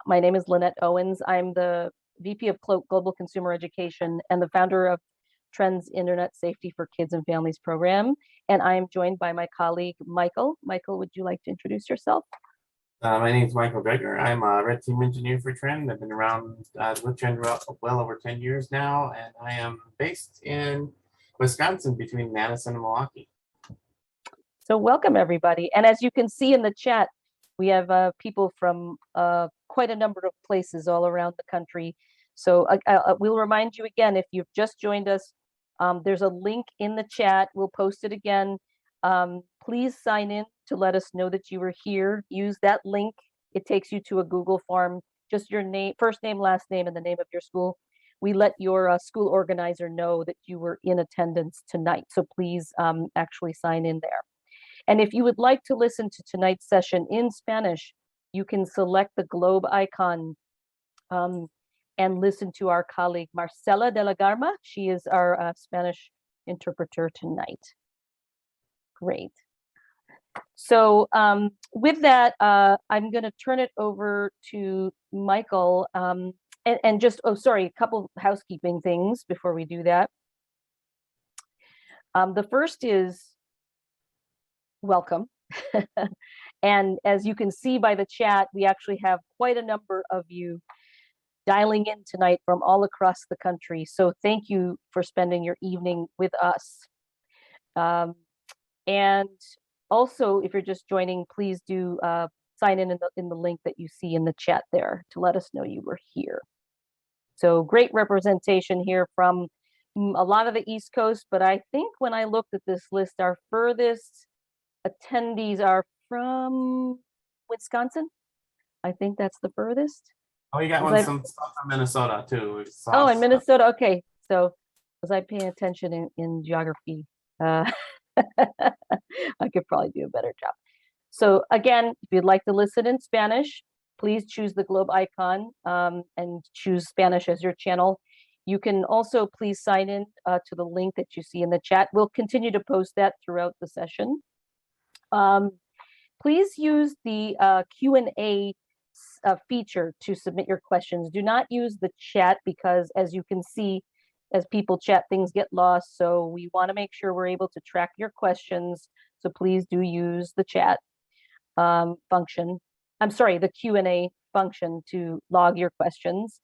My name is Lynette Owens. I'm the VP of Global Consumer Education and the founder of Trends Internet Safety for Kids and Families program. And I am joined by my colleague, Michael. Michael, would you like to introduce yourself? My name is Michael Gregor. I'm a red team engineer for Trend. I've been around with Trend well over 10 years now, and I am based in Wisconsin between Madison and Milwaukee. So welcome, everybody. And as you can see in the chat, we have people from quite a number of places all around the country. So we'll remind you again, if you've just joined us, there's a link in the chat. We'll post it again. Please sign in to let us know that you were here. Use that link. It takes you to a Google form, just your name, first name, last name, and the name of your school. We let your school organizer know that you were in attendance tonight. So please actually sign in there. And if you would like to listen to tonight's session in Spanish, you can select the globe icon and listen to our colleague, Marcela de la Garma. She is our Spanish interpreter tonight. Great. So with that, I'm going to turn it over to Michael. And just, a couple housekeeping things before we do that. The first is welcome. And as you can see by the chat, we actually have quite a number of you dialing in tonight from all across the country. So thank you for spending your evening with us. And also, if you're just joining, please do sign in the link that you see in the chat there to let us know you were here. So great representation here from a lot of the East Coast, but I think when I looked at this list, our furthest attendees are from Wisconsin. I think that's the furthest. Oh, you got some stuff from Minnesota too. Oh, in Minnesota. Okay. So was I paying attention in geography? I could probably do a better job. So again, if you'd like to listen in Spanish, please choose the globe icon and choose Spanish as your channel. You can also please sign in to the link that you see in the chat. We'll continue to post that throughout the session. Please use the Q&A feature to submit your questions. Do not use the chat because, as you can see, as people chat, things get lost. So we want to make sure we're able to track your questions. So please do use the chat function. I'm sorry, the Q&A function to log your questions.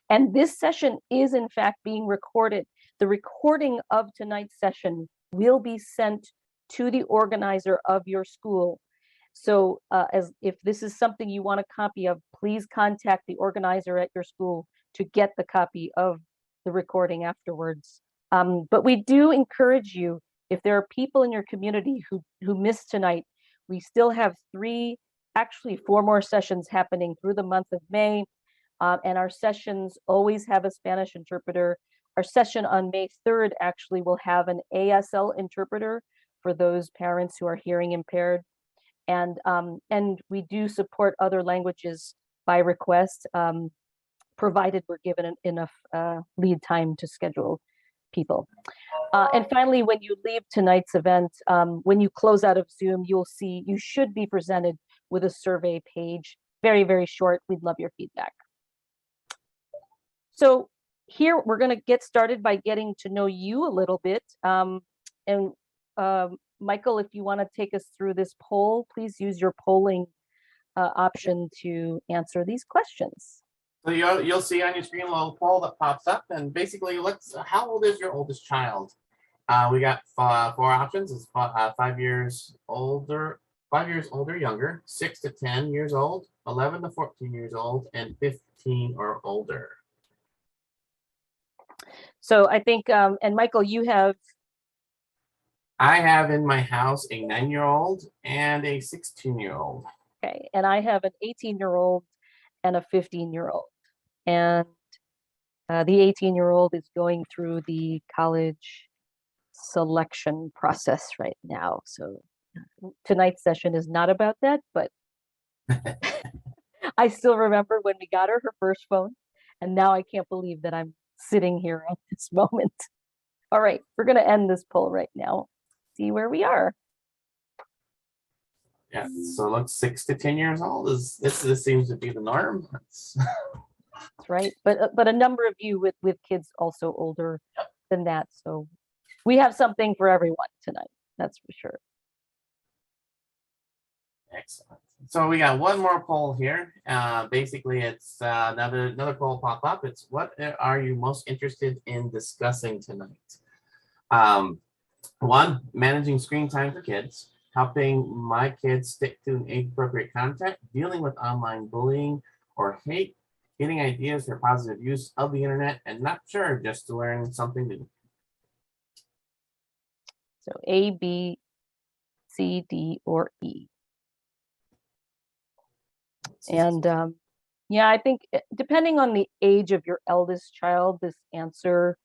And this session is in fact being recorded. The recording of tonight's session will be sent to the organizer of your school. So if this is something you want a copy of, please contact the organizer at your school to get the copy of the recording afterwards. But we do encourage you, if there are people in your community who missed tonight, we still have actually four more sessions happening through the month of May. And our sessions always have a Spanish interpreter. Our session on May 3rd actually will have an ASL interpreter for those parents who are hearing impaired. And we do support other languages by request, provided we're given enough lead time to schedule people. And finally, when you leave tonight's event, when you close out of Zoom, you should be presented with a survey page. Very, very short. We'd love your feedback. So here we're going to get started by getting to know you a little bit. Michael, if you want to take us through this poll, please use your polling option to answer these questions. So you'll see on your screen a little poll that pops up, and basically, how old is your oldest child? We got four options. It's 5 years older, younger, 6 to 10 years old, 11 to 14 years old, and 15 or older. So I think, and Michael, I have in my house a 9-year-old and a 16-year-old. Okay, and I have an 18-year-old and a 15-year-old. And the 18-year-old is going through the college selection process right now. So tonight's session is not about that, but I still remember when we got her first phone, and now I can't believe that I'm sitting here at this moment. All right, we're going to end this poll right now. See where we are. Yeah, so look, 6 to 10 years old is this seems to be the norm. That's right. But a number of you with kids also older than that. So we have something for everyone tonight. That's for sure. Excellent. So we got one more poll here. Basically, it's another poll pop up. It's what are you most interested in discussing tonight? One, managing screen time for kids, helping my kids stick to age-appropriate content, dealing with online bullying or hate, getting ideas for positive use of the internet, and not sure, just to learn something new. So A, B, C, D, or E. And yeah, I think depending on the age of your eldest child, this answer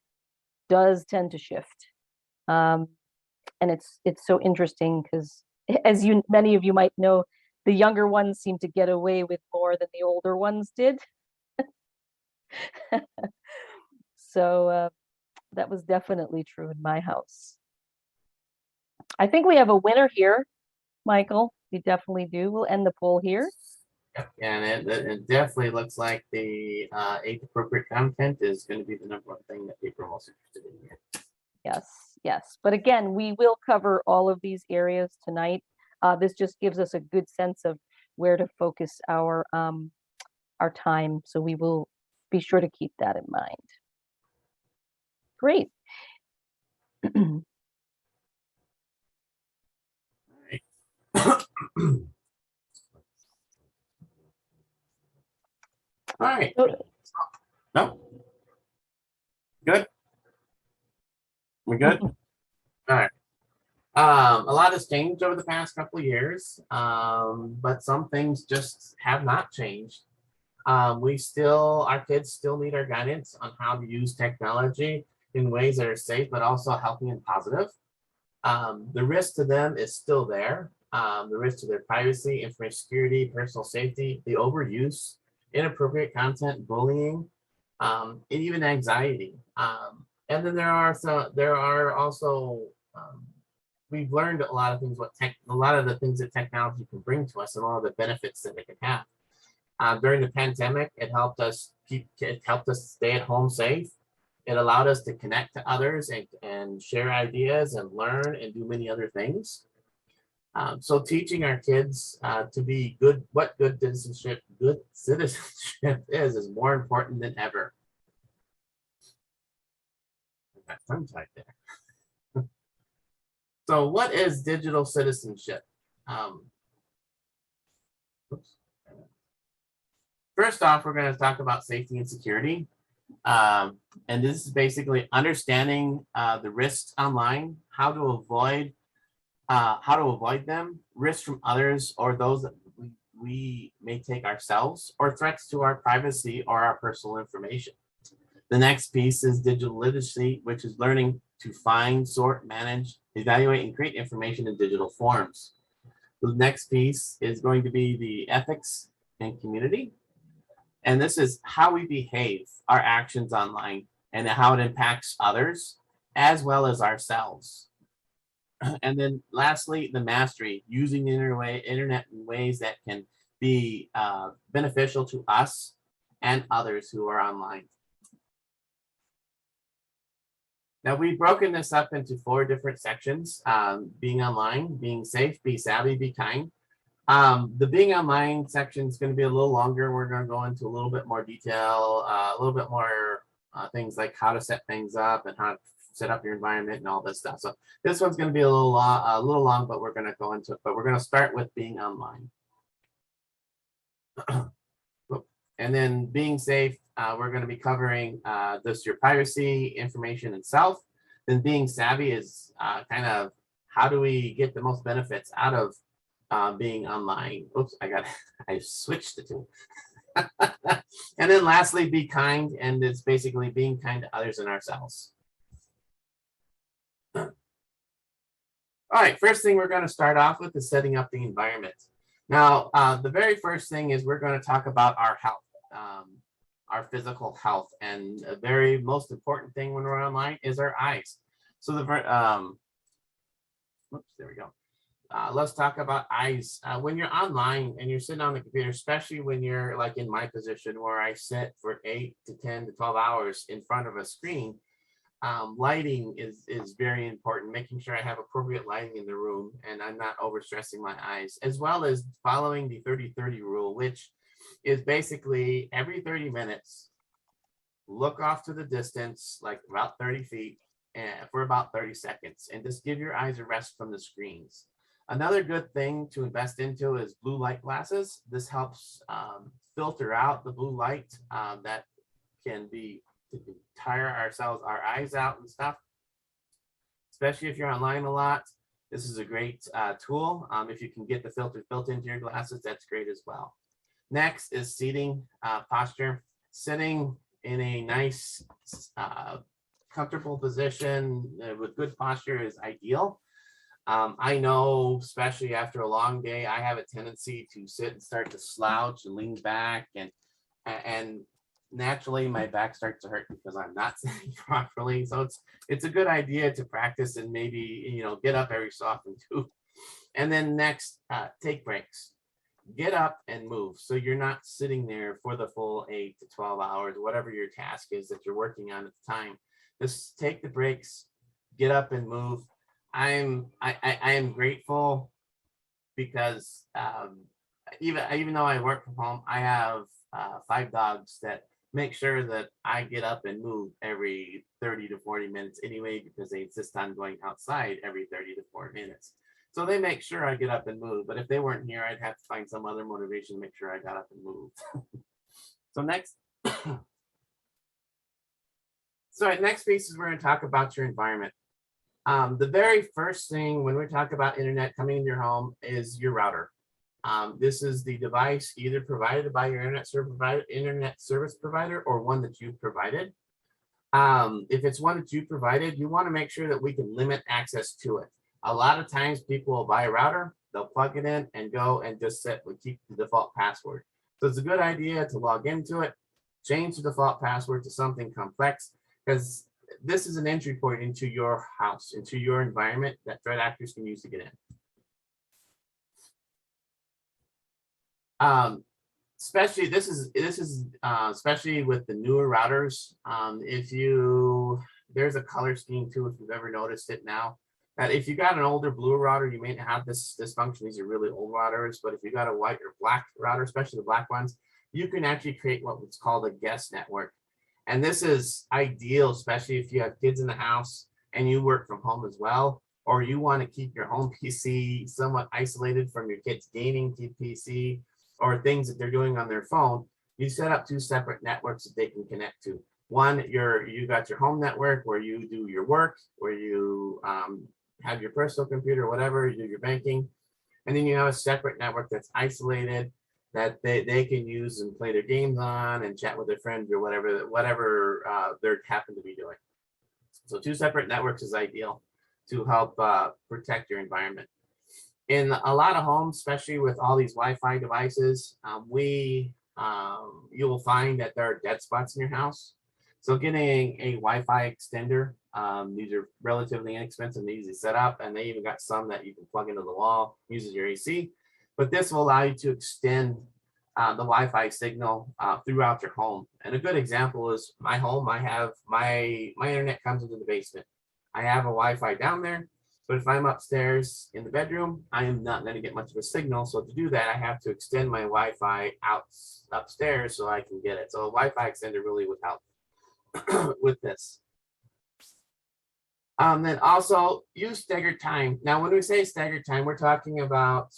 does tend to shift. And it's so interesting because as many of you might know, the younger ones seem to get away with more than the older ones did. So that was definitely true in my house. I think we have a winner here, Michael. We definitely do. We'll end the poll here. And it definitely looks like the age-appropriate content is going to be the number one thing that people are most interested in here. Yes, yes. But again, we will cover all of these areas tonight. This just gives us a good sense of where to focus our time. So we will be sure to keep that in mind. Great. All right. So, No. Good. We good? All right. A lot has changed over the past couple of years, but some things just have not changed. Our kids still need our guidance on how to use technology in ways that are safe, but also healthy and positive. The risk to them is still there. The risk to their privacy, information security, personal safety, the overuse, inappropriate content, bullying, and even anxiety. And then there are also we've learned a lot of things a lot of the things that technology can bring to us and all of the benefits that it can have. During the pandemic, it helped us stay at home safe. It allowed us to connect to others and share ideas and learn and do many other things. So teaching our kids to be what good citizenship is more important than ever. I got tongue tied there. So what is digital citizenship? First off, we're going to talk about safety and security. And this is basically understanding the risks online, how to avoid them, risks from others or those that we may take ourselves, or threats to our privacy or our personal information. The next piece is digital literacy, which is learning to find, sort, manage, evaluate, and create information in digital forms. The next piece is going to be the ethics and community. And this is how we behave, our actions online, and how it impacts others as well as ourselves. And then lastly, the mastery, using the internet in ways that can be beneficial to us and others who are online. Now we've broken this up into 4 different sections: being online, being safe, be savvy, be kind. The being online section is going to be a little longer. We're going to go into a little bit more detail, a little bit more things like how to set things up and how to set up your environment and all this stuff. So this one's going to be a little long, but we're going to go into it. But we're going to start with being online. And then being safe, we're going to be covering your privacy, information, and self. Then being savvy is kind of how do we get the most benefits out of being online. Oops, I switched the two. And then lastly, be kind, and it's basically being kind to others and ourselves. All right, first thing we're going to start off with is setting up the environment. Now, the very first thing is we're going to talk about our health, our physical health, and a very most important thing when we're online is our eyes. So oops, there we go. let's talk about eyes. When you're online and you're sitting on the computer, especially when you're like in my position where I sit for 8 to 10 to 12 hours in front of a screen, lighting is very important, making sure I have appropriate lighting in the room and I'm not overstressing my eyes, as well as following the 30-30 rule, which is basically every 30 minutes, look off to the distance, like about 30 feet, and for about 30 seconds, and just give your eyes a rest from the screens. Another good thing to invest into is blue light glasses. This helps filter out the blue light that can be to tire our eyes out and stuff, especially if you're online a lot. This is a great tool. If you can get the filters built into your glasses, that's great as well. Next is seating posture. Sitting in a nice, comfortable position with good posture is ideal. I know, especially after a long day, I have a tendency to sit and start to slouch and lean back, and naturally my back starts to hurt because I'm not sitting properly. So it's a good idea to practice and maybe get up every so often too. And then next, take breaks. Get up and move, so you're not sitting there for the full 8 to 12 hours, whatever your task is that you're working on at the time. Just take the breaks, get up and move. I am grateful because even though I work from home, I have 5 dogs that make sure that I get up and move every 30 to 40 minutes anyway, because they insist on going outside every 30 to 40 minutes. So they make sure I get up and move. But if they weren't here, I'd have to find some other motivation to make sure I got up and moved. So next, next piece is we're going to talk about your environment. The very first thing when we talk about internet coming into your home is your router. This is the device either provided by your internet service provider or one that you've provided. If it's one that you provided, you want to make sure that we can limit access to it. A lot of times people will buy a router, they'll plug it in and go and just keep the default password. So it's a good idea to log into it, change the default password to something complex, because this is an entry point into your house, into your environment that threat actors can use to get in. Especially this is especially with the newer routers. There's a color scheme too, if you've ever noticed it now. That if you got an older blue router, you may not have this function. These are really old routers, but if you got a white or black router, especially the black ones, you can actually create what's called a guest network. And this is ideal, especially if you have kids in the house and you work from home as well, or you want to keep your home PC somewhat isolated from your kids' gaming PC or things that they're doing on their phone. You set up 2 separate networks that they can connect to. One, you got your home network where you do your work, where you have your personal computer, whatever, you do your banking. And then you have a separate network that's isolated that they can use and play their games on and chat with their friends or whatever they happen to be doing. So 2 separate networks is ideal to help protect your environment. In a lot of homes, especially with all these Wi-Fi devices, you will find that there are dead spots in your house. So getting a Wi-Fi extender, these are relatively inexpensive and easy to set up, and they even got some that you can plug into the wall, uses your AC. But this will allow you to extend the Wi-Fi signal throughout your home. And a good example is my home. I have my internet comes into the basement. I have a Wi-Fi down there, but if I'm upstairs in the bedroom, I am not going to get much of a signal. So to do that, I have to extend my Wi-Fi out upstairs so I can get it. So a Wi-Fi extender really would help with this. Then also use staggered time. Now, when we say staggered time, we're talking about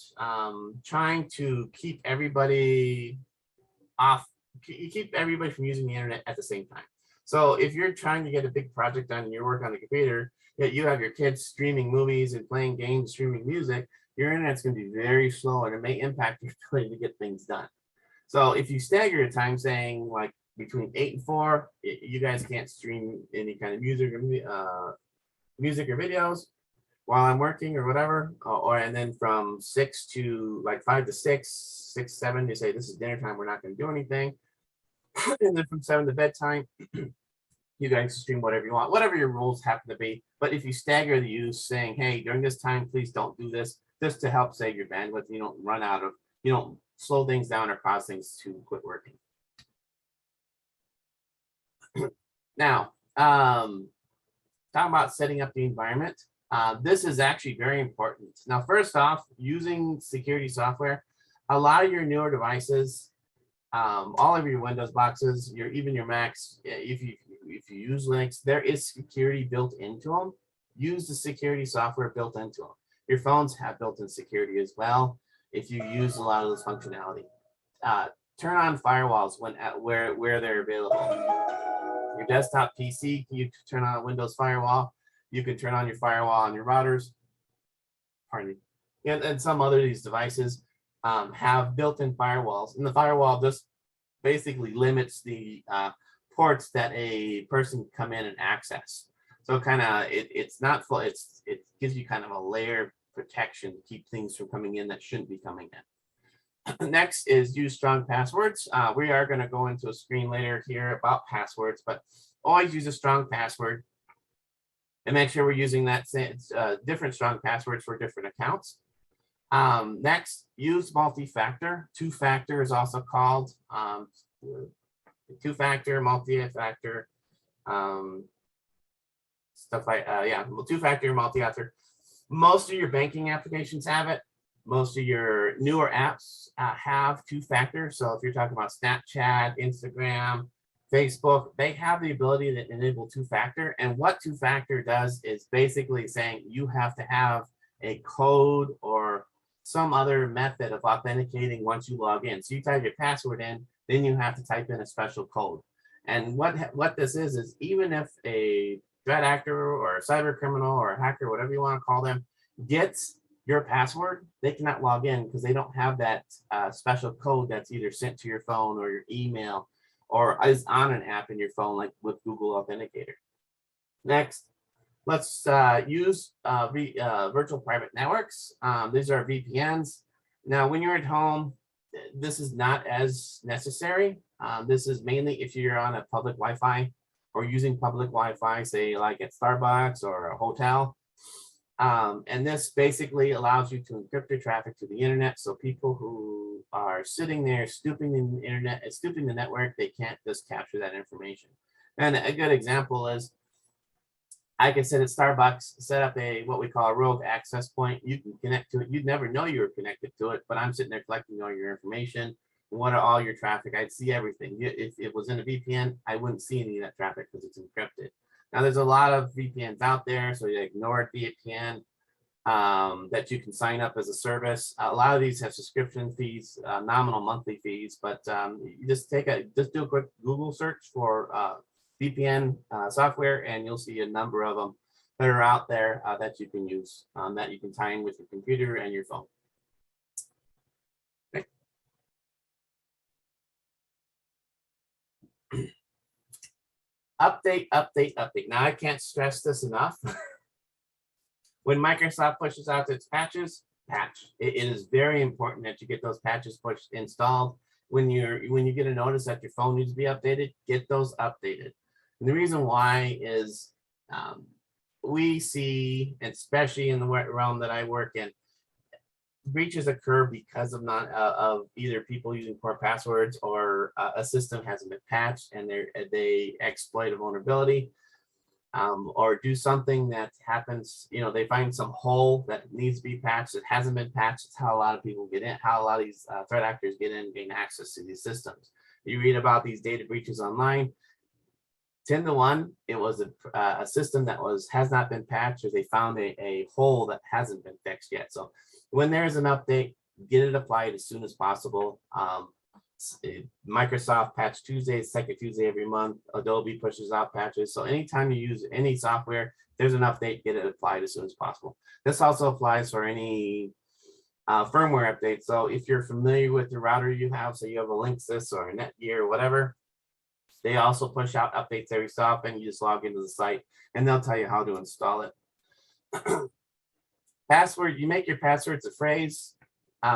trying to keep everybody from using the internet at the same time. So if you're trying to get a big project done and you're working on the computer, yet you have your kids streaming movies and playing games, streaming music, your internet's going to be very slow and it may impact your ability to get things done. So if you stagger your time, saying like between 8 and 4, you guys can't stream any kind of music or videos while I'm working or whatever, and then from 6 to like 5 to 6, 7, you say this is dinner time, we're not going to do anything. And then from 7 to bedtime, you guys stream whatever you want, whatever your rules happen to be. But if you stagger the use, saying, hey, during this time, please don't do this, just to help save your bandwidth. You don't slow things down or cause things to quit working. Now, talking about setting up the environment. This is actually very important. Now, first off, using security software, a lot of your newer devices, all of your Windows boxes, even your Macs, if you use Linux, there is security built into them. Use the security software built into them. Your phones have built-in security as well. If you use a lot of this functionality, turn on firewalls where they're available. Your desktop PC, you can turn on a Windows firewall. You can turn on your firewall on your routers. Pardon me. And some other of these devices have built-in firewalls, and the firewall just basically limits the ports that a person can come in and access. So it's not full. It gives you kind of a layer of protection to keep things from coming in that shouldn't be coming in. Next is use strong passwords. We are going to go into a screen later here about passwords, but always use a strong password and make sure we're using that same, different strong passwords for different accounts. Next, use multi-factor. Two-factor is also called two-factor, multi-factor, stuff like, two-factor, multi-factor. Most of your banking applications have it. Most of your newer apps have two-factor. So if you're talking about Snapchat, Instagram, Facebook, they have the ability to enable two-factor. And what two-factor does is basically saying you have to have a code or some other method of authenticating once you log in. So you type your password in, then you have to type in a special code. And what this is even if a threat actor or a cyber criminal or a hacker, whatever you want to call them, gets your password, they cannot log in because they don't have that special code that's either sent to your phone or your email or is on an app in your phone, like with Google Authenticator. Next, let's use virtual private networks. These are VPNs. Now, when you're at home, this is not as necessary. This is mainly if you're on a public Wi-Fi or using public Wi-Fi, say like at Starbucks or a hotel. And this basically allows you to encrypt your traffic to the internet. So people who are sitting there snooping the internet, snooping the network, they can't just capture that information. And a good example is I can sit at Starbucks, set up what we call a rogue access point. You can connect to it. You'd never know you were connected to it, but I'm sitting there collecting all your information. What are all your traffic? I'd see everything. If it was in a VPN, I wouldn't see any of that traffic because it's encrypted. Now, there's a lot of VPNs out there, so you ignore VPN that you can sign up as a service. A lot of these have subscription fees, nominal monthly fees, but you just do a quick Google search for VPN software, and you'll see a number of them that are out there that you can use, that you can tie in with your computer and your phone. Okay. Update. Now, I can't stress this enough. When Microsoft pushes out its patches, it is very important that you get those patches installed. When you get a notice that your phone needs to be updated, get those updated. And the reason why is we see, especially in the realm that I work in, breaches occur because of either people using poor passwords or a system hasn't been patched and they exploit a vulnerability, or do something that happens. They find some hole that needs to be patched. It hasn't been patched. It's how a lot of people get in. How a lot of these threat actors get in, gain access to these systems. You read about these data breaches online. 10 to 1, it was a system that has not been patched, or they found a hole that hasn't been fixed yet. So when there's an update, get it applied as soon as possible. Microsoft Patch Tuesdays, second Tuesday every month. Adobe pushes out patches. So anytime you use any software, there's an update, get it applied as soon as possible. This also applies for any firmware updates. So if you're familiar with the router you have, so you have a Linksys or a Netgear or whatever, they also push out updates every so often. You just log into the site and they'll tell you how to install it. Password, you make your passwords a phrase.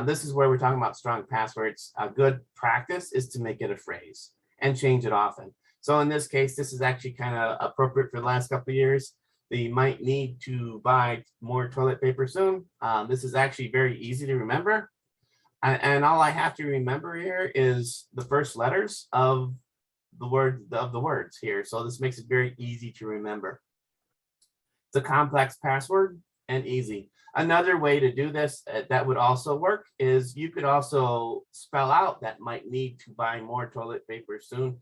This is where we're talking about strong passwords. A good practice is to make it a phrase and change it often. So in this case, this is actually kind of appropriate for the last couple of years. they might need to buy more toilet paper soon. This is actually very easy to remember. And all I have to remember here is the first letters of the words here. So this makes it very easy to remember. It's a complex password and easy. Another way to do this that would also work is you could also spell out that might need to buy more toilet paper soon,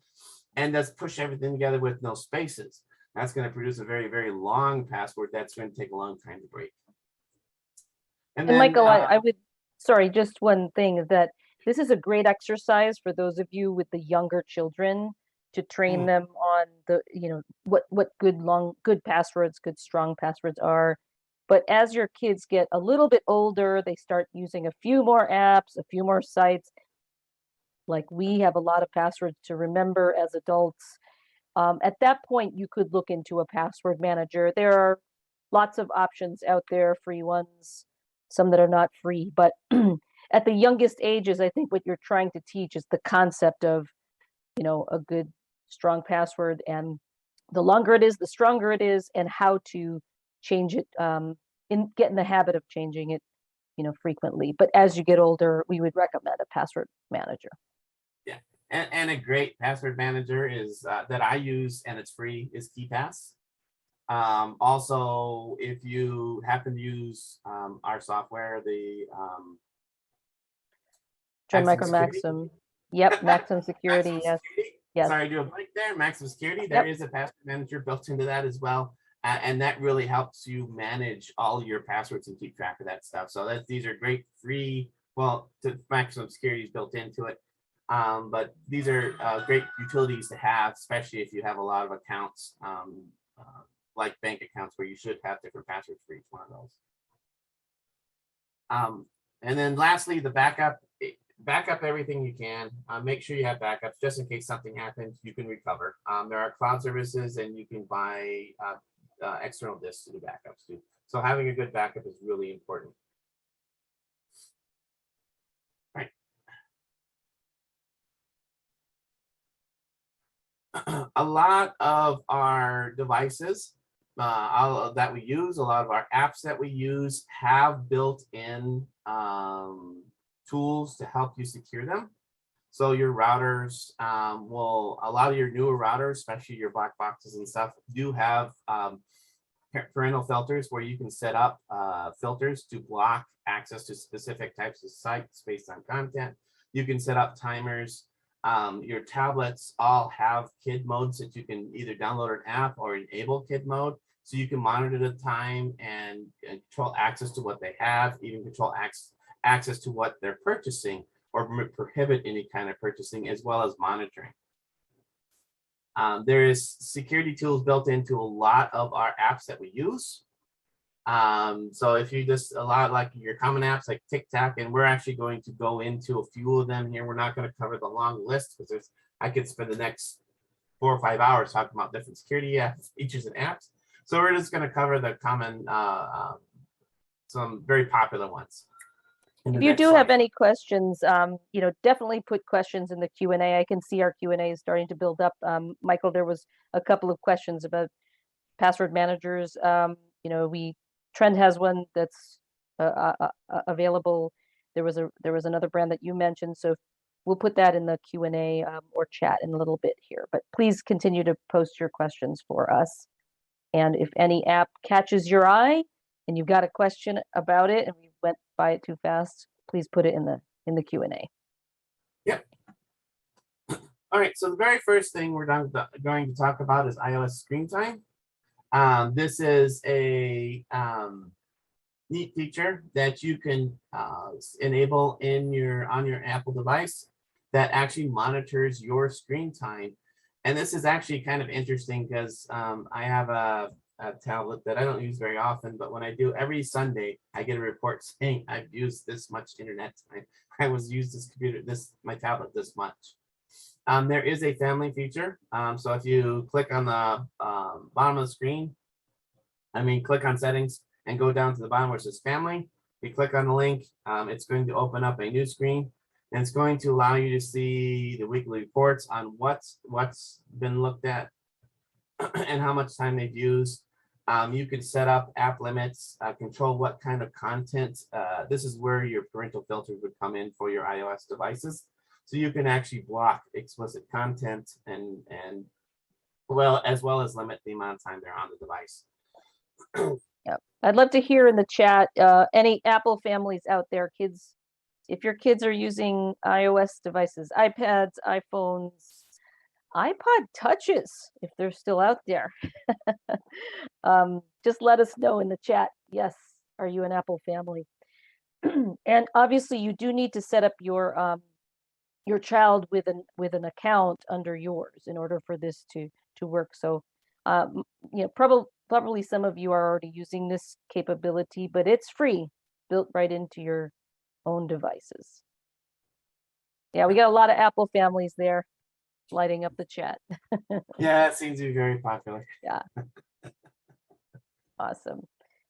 and just push everything together with no spaces. That's going to produce a very, very long password that's going to take a long time to break. And Michael, I would, sorry, just one thing is that this is a great exercise for those of you with the younger children to train them on the, what good passwords, good strong passwords are. But as your kids get a little bit older, they start using a few more apps, a few more sites. Like we have a lot of passwords to remember as adults. At that point, you could look into a password manager. There are lots of options out there, free ones, some that are not free. But at the youngest ages, I think what you're trying to teach is the concept of, a good, strong password. And the longer it is, the stronger it is, and how to change it, get in the habit of changing it, frequently. But as you get older, we would recommend a password manager. Yeah, and a great password manager is that I use, and it's free, is KeePass. Also, if you happen to use our software, the Maxim. Yep, Maxim Security. Yes. Security. Yes. Sorry, I do a blank there. Maxim Security. There is a password manager built into that as well. And that really helps you manage all your passwords and keep track of that stuff. So these are great free, well, Maximum Security is built into it. But these are great utilities to have, especially if you have a lot of accounts, like bank accounts where you should have different passwords for each one of those. And then lastly, the backup. Backup everything you can. Make sure you have backups just in case something happens, you can recover. There are cloud services and you can buy external disks to do backups too. So having a good backup is really important. Right. A lot of our devices that we use, a lot of our apps that we use have built-in tools to help you secure them. So your routers a lot of your newer routers, especially your black boxes and stuff, do have parental filters where you can set up filters to block access to specific types of sites based on content. You can set up timers. Your tablets all have kid modes that you can either download an app or enable kid mode. So you can monitor the time and control access to what they have, even control access to what they're purchasing, or prohibit any kind of purchasing, as well as monitoring. There is security tools built into a lot of our apps that we use. So if you just a lot like your common apps like TikTok, and we're actually going to go into a few of them here. We're not going to cover the long list because I could spend the next 4 or 5 hours talking about different security apps, features, and apps. So we're just going to cover the common, some very popular ones. If you do have any questions, definitely put questions in the Q&A. I can see our Q&A is starting to build up. Michael, there was a couple of questions about password managers. Trend has one that's available. There was another brand that you mentioned, so we'll put that in the Q&A or chat in a little bit here. But please continue to post your questions for us. And if any app catches your eye and you've got a question about it and we went by it too fast, please put it in the Q&A. Yep. All right, so the very first thing we're going to talk about is iOS screen time. This is a neat feature that you can enable on your Apple device that actually monitors your screen time. And this is actually kind of interesting because I have a tablet that I don't use very often, but when I do, every Sunday I get a report saying I've used this much internet time. I used my tablet this much. There is a family feature. So if you click on the bottom of the screen, click on settings and go down to the bottom where it says family, you click on the link, it's going to open up a new screen. And it's going to allow you to see the weekly reports on what's been looked at and how much time they've used. You can set up app limits, control what kind of content. This is where your parental filters would come in for your iOS devices. So you can actually block explicit content and well, as well as limit the amount of time they're on the device. Yep. I'd love to hear in the chat, any Apple families out there, kids, if your kids are using iOS devices, iPads, iPhones, iPod touches, if they're still out there. Just let us know in the chat. Yes, are you an Apple family? And obviously you do need to set up your child with an account under yours in order for this to work. So you know, probably some of you are already using this capability, but it's free, built right into your own devices. Yeah, we got a lot of Apple families there lighting up the chat. Yeah, it seems to be very popular. Yeah. Awesome.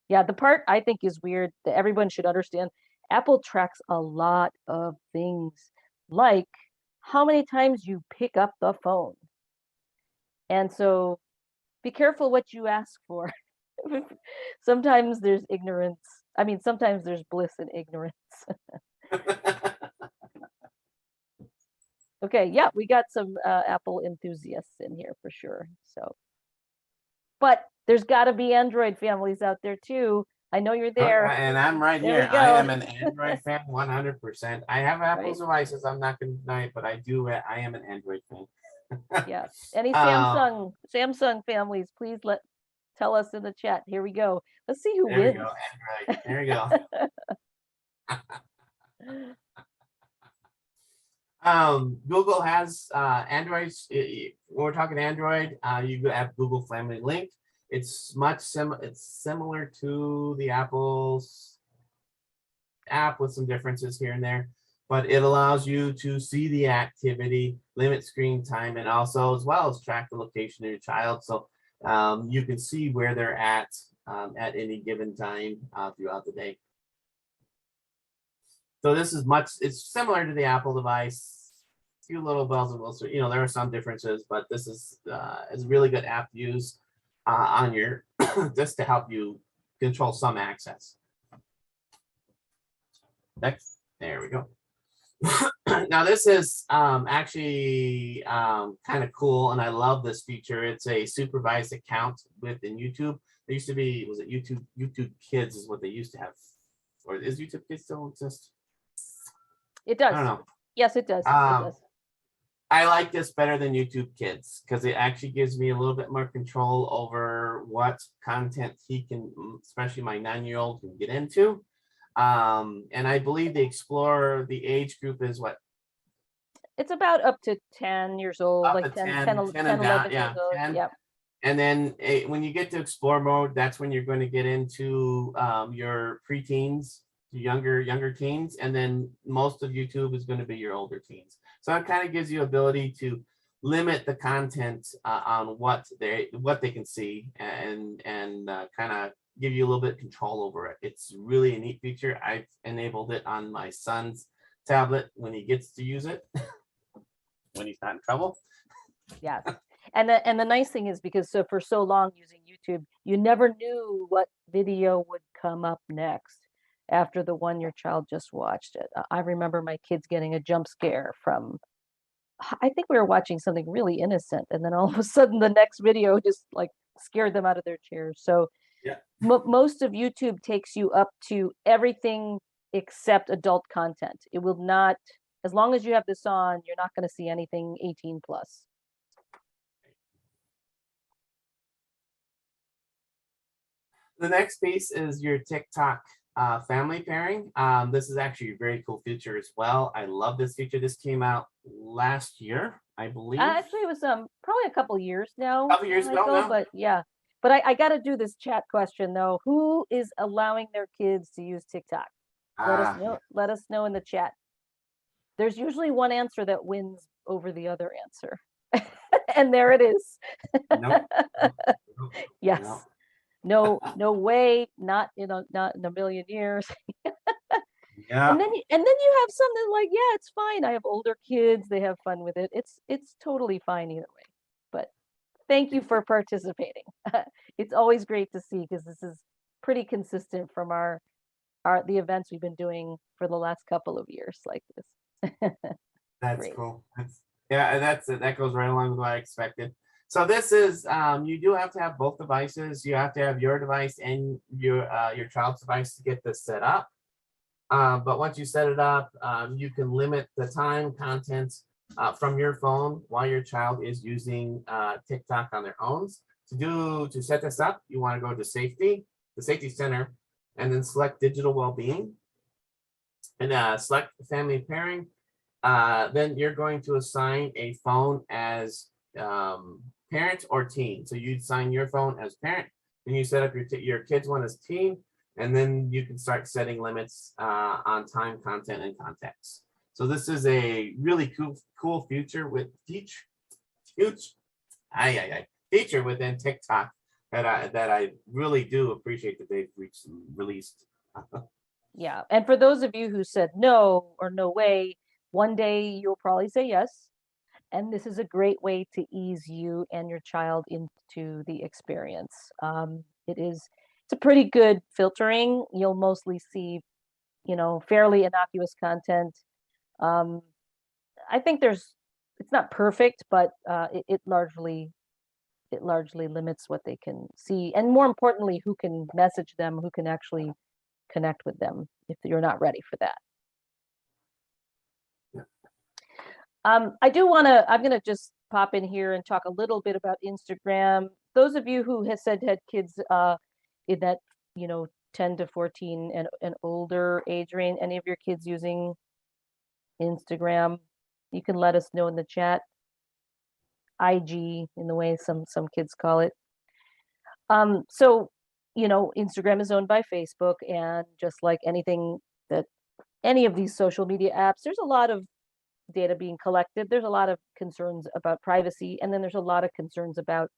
Yeah, the part I think is weird that everyone should understand, Apple tracks a lot of things, like how many times you pick up the phone. And so be careful what you ask for. Sometimes there's ignorance. I mean, sometimes there's bliss in ignorance. Okay, yeah, we got some Apple enthusiasts in here for sure. So, but there's got to be Android families out there too. I know you're there. And I'm right There here. we I go. am an Android fan 100%. I have Apple's Right. devices. I'm not going to deny it, but I am an Android fan. Yeah. Any Um, Samsung families, please tell us in the chat. Here we go. Let's see who There we wins. go. Android. There we go. Google has Androids. When we're talking Android, you have Google Family Link. It's similar to the Apple's app with some differences here and there, but it allows you to see the activity, limit screen time, and also as well as track the location of your child. So you can see where they're at any given time throughout the day. So this is it's similar to the Apple device. A few little bells and whistles. You know, there are some differences, but this is a really good app to use on your just to help you control some access. Next, there we go. Now this is actually kind of cool, and I love this feature. It's a supervised account within YouTube. There used to be, was it YouTube Kids is what they used to have, or is YouTube Kids still exist? It does. I don't know. Yes, it does. It does. I like this better than YouTube Kids because it actually gives me a little bit more control over what content he can, especially my 9-year-old, can get into. And I believe the Explorer, the age group is what? It's about up to 10 years old, Up like to 10, 10 and 11 down, yeah, years old. 10. Yep. And then when you get to Explore mode, that's when you're going to get into your preteens, younger teens, and then most of YouTube is going to be your older teens. So it kind of gives you ability to limit the content on what they can see and kind of give you a little bit of control over it. It's really a neat feature. I've enabled it on my son's tablet when he gets to use it, when he's not in trouble. Yes. And the nice thing is, because for so long using YouTube, you never knew what video would come up next after the one your child just watched it. I remember my kids getting a jump scare from, I think we were watching something really innocent, and then all of a sudden the next video just like scared them out of their chairs. So yeah, most of YouTube takes you up to everything except adult content. It will not, as long as you have this on, you're not going to see anything 18 plus. The next piece is your TikTok family pairing. This is actually a very cool feature as well. I love this feature. This came out last year, I believe. Actually, it was probably a couple years now. A couple years ago now. But yeah. But I got to do this chat question though. Who is allowing their kids to use TikTok? Let us know. Let us know in the chat. There's usually one answer that wins over the other answer. And there it is. Nope. Yes. Nope. No way, not in a million years. Yeah. And then you have something like, yeah, it's fine. I have older kids, they have fun with it. It's totally fine either way. But Thank you for participating. It's always great to see because this is pretty consistent from our the events we've been doing for the last couple of years like this. That's Great. cool. Yeah, that goes right along with what I expected. So this is you do have to have both devices. You have to have your device and your child's device to get this set up. But once you set it up, you can limit the time content from your phone while your child is using TikTok on their own. To set this up, you want to go to safety, the safety center, and then select digital well-being, and select family pairing. Then you're going to assign a phone as parent or teen. So you'd sign your phone as parent, and you set up your kid's one as teen, and then you can start setting limits on time, content, and context. So this is a really cool feature with feature within TikTok that I really do appreciate that they've released. Yeah. And for those of you who said no or no way, one day you'll probably say yes. And this is a great way to ease you and your child into the experience. It's a pretty good filtering. You'll mostly see, fairly innocuous content. Um, I think it's not perfect, but it largely limits what they can see, and more importantly, who can message them, who can actually connect with them if you're not ready for that. I'm going to just pop in here and talk a little bit about Instagram. Those of you who have said had kids in that, 10 to 14 and older age range, any of your kids using Instagram, you can let us know in the chat. IG, in the way some kids call it. So, Instagram is owned by Facebook, and just like any of these social media apps, there's a lot of data being collected. There's a lot of concerns about privacy, and then there's a lot of concerns about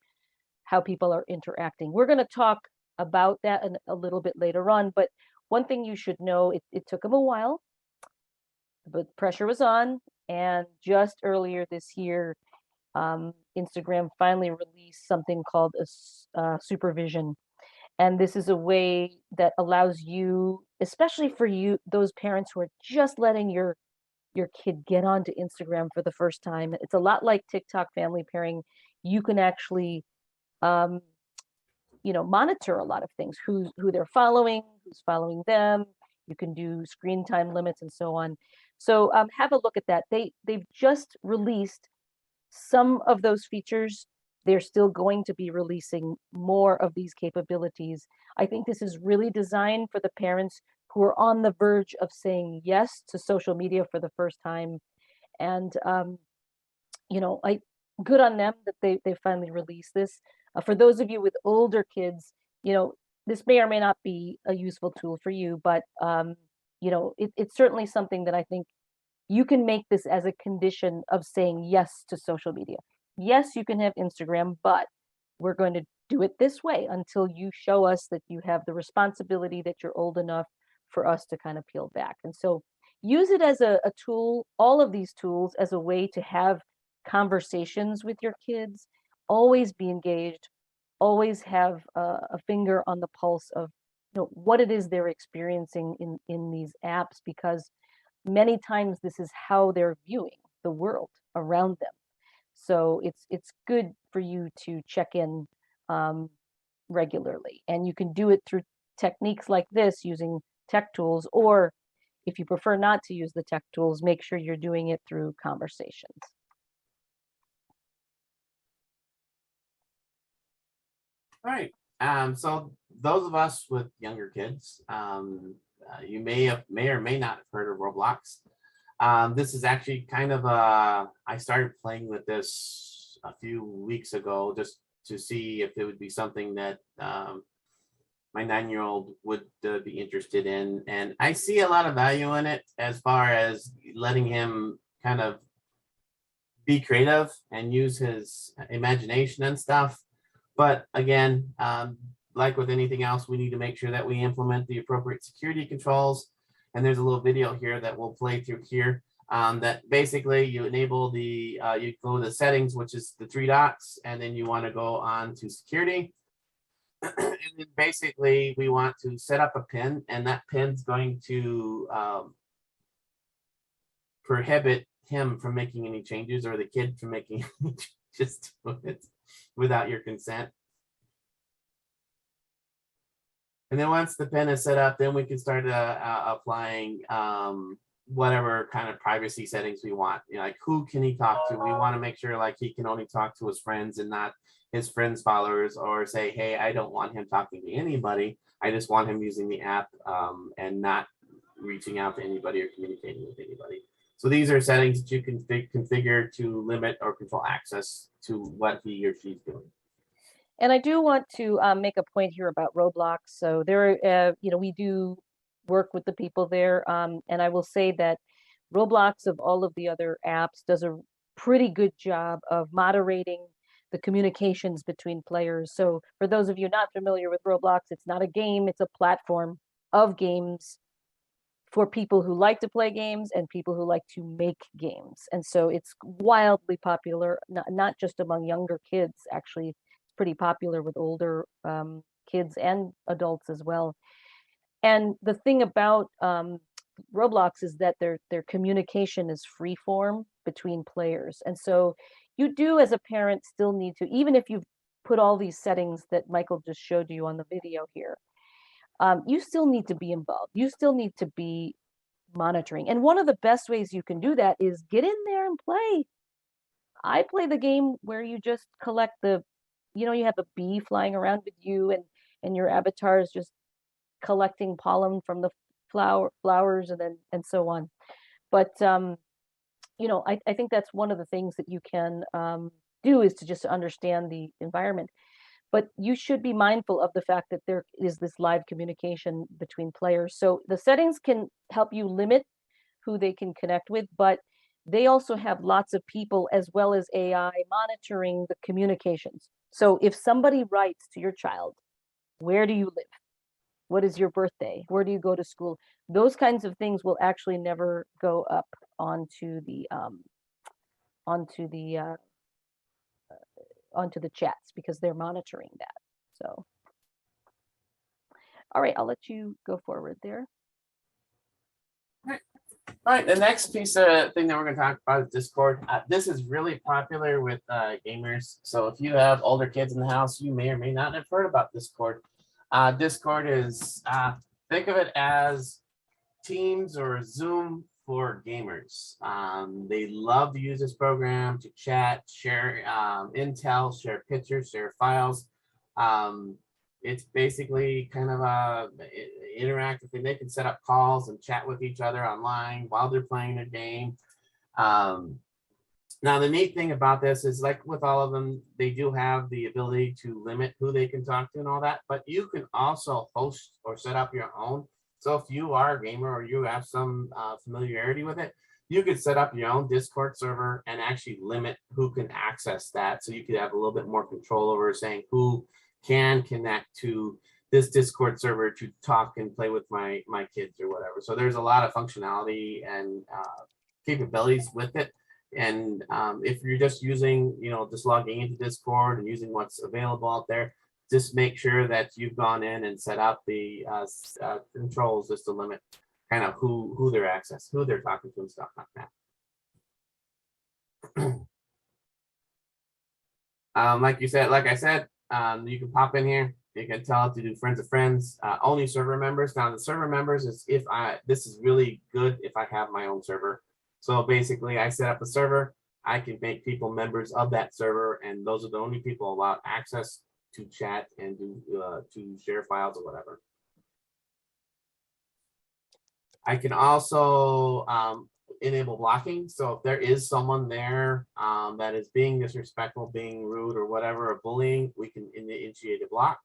how people are interacting. We're going to talk about that a little bit later on, but one thing you should know, it took them a while, but pressure was on, and just earlier this year, Instagram finally released something called a supervision. And this is a way that allows you, especially for those parents who are just letting your kid get onto Instagram for the first time. It's a lot like TikTok family pairing. You can actually, monitor a lot of things, who they're following, who's following them. You can do screen time limits and so on. So have a look at that. They've just released some of those features. They're still going to be releasing more of these capabilities. I think this is really designed for the parents who are on the verge of saying yes to social media for the first time. And, good on them that they finally released this. For those of you with older kids, this may or may not be a useful tool for you, but, it's certainly something that I think you can make this as a condition of saying yes to social media. Yes, you can have Instagram, but we're going to do it this way until you show us that you have the responsibility, that you're old enough for us to kind of peel back. And so use it as a tool, all of these tools, as a way to have conversations with your kids. Always be engaged, always have a finger on the pulse of what it is they're experiencing in these apps, because many times this is how they're viewing the world around them. So it's good for you to check in regularly, and you can do it through techniques like this using tech tools, or if you prefer not to use the tech tools, make sure you're doing it through conversations. All right. So those of us with younger kids, you may or may not have heard of Roblox. This is actually kind of I started playing with this a few weeks ago just to see if it would be something that my 9-year-old would be interested in. And I see a lot of value in it as far as letting him kind of be creative and use his imagination and stuff. But again, like with anything else, we need to make sure that we implement the appropriate security controls. And there's a little video here that we'll play through here. that basically you enable the, you go to the settings, which is the three dots, and then you want to go on to security. And then basically we want to set up a pin, and that pin's going to prohibit him from making any changes, or the kid from making any changes to it without your consent. And then once the pin is set up, then we can start applying whatever kind of privacy settings we want. You know, like who can he talk to? We want to make sure like he can only talk to his friends and not his friends' followers, or say, hey, I don't want him talking to anybody. I just want him using the app and not reaching out to anybody or communicating with anybody. So these are settings that you can configure to limit or control access to what he or she's doing. And I do want to make a point here about Roblox. So there, you know, we do work with the people there, and I will say that Roblox, of all of the other apps, does a pretty good job of moderating the communications between players. So for those of you not familiar with Roblox, it's not a game, it's a platform of games for people who like to play games and people who like to make games. And so it's wildly popular, not just among younger kids, actually, it's pretty popular with older kids and adults as well. And the thing about Roblox is that their communication is free form between players. And so you do, as a parent, still need to, even if you've put all these settings that Michael just showed you on the video here, you still need to be involved. You still need to be monitoring. And one of the best ways you can do that is get in there and play. I play the game where you just collect the, you know, you have a bee flying around with you, and your avatar is just collecting pollen from the flowers and so on. But you know, I think that's one of the things that you can do, is to just understand the environment. But you should be mindful of the fact that there is this live communication between players. So the settings can help you limit who they can connect with, but they also have lots of people as well as AI monitoring the communications. So if somebody writes to your child, where do you live? What is your birthday? Where do you go to school? Those kinds of things will actually never go up onto the onto the uh, onto the chats, because they're monitoring that. So, all right, I'll let you go forward there. All right, the next piece of thing that we're going to talk about is Discord. This is really popular with gamers. So if you have older kids in the house, you may or may not have heard about Discord. Discord is, think of it as Teams or Zoom for gamers. They love to use this program to chat, share intel, share pictures, share files. It's basically kind of a interactive thing. They can set up calls and chat with each other online while they're playing a game. Now, the neat thing about this is, like with all of them, they do have the ability to limit who they can talk to and all that, but you can also host or set up your own. So if you are a gamer or you have some familiarity with it, you could set up your own Discord server and actually limit who can access that. So you could have a little bit more control over saying who can connect to this Discord server to talk and play with my kids or whatever. So there's a lot of functionality and capabilities with it. And if you're just using, you know, just logging into Discord and using what's available out there, just make sure that you've gone in and set up the controls just to limit kind of who they're who they're talking to and stuff like that. Like I said, you can pop in here. You can tell it to do friends of friends, only server members. Now the server members is this is really good if I have my own server. So basically I set up a server, I can make people members of that server, and those are the only people allowed access to chat and to share files or whatever. I can also enable blocking. So if there is someone there that is being disrespectful, being rude or whatever, or bullying, we can initiate a block.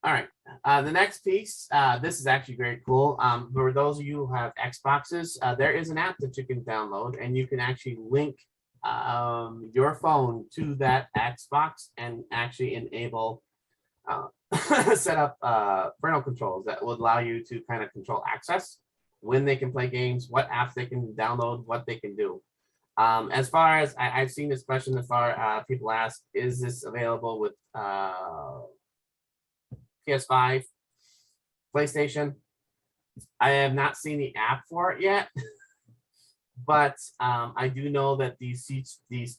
All right, the next piece, this is actually very cool. For those of you who have Xboxes, there is an app that you can download, and you can actually link your phone to that Xbox and actually enable set up parental controls that would allow you to kind of control access, when they can play games, what apps they can download, what they can do. As far as I've seen this question, as far people ask, is this available with PS5, PlayStation? I have not seen the app for it yet, but I do know that these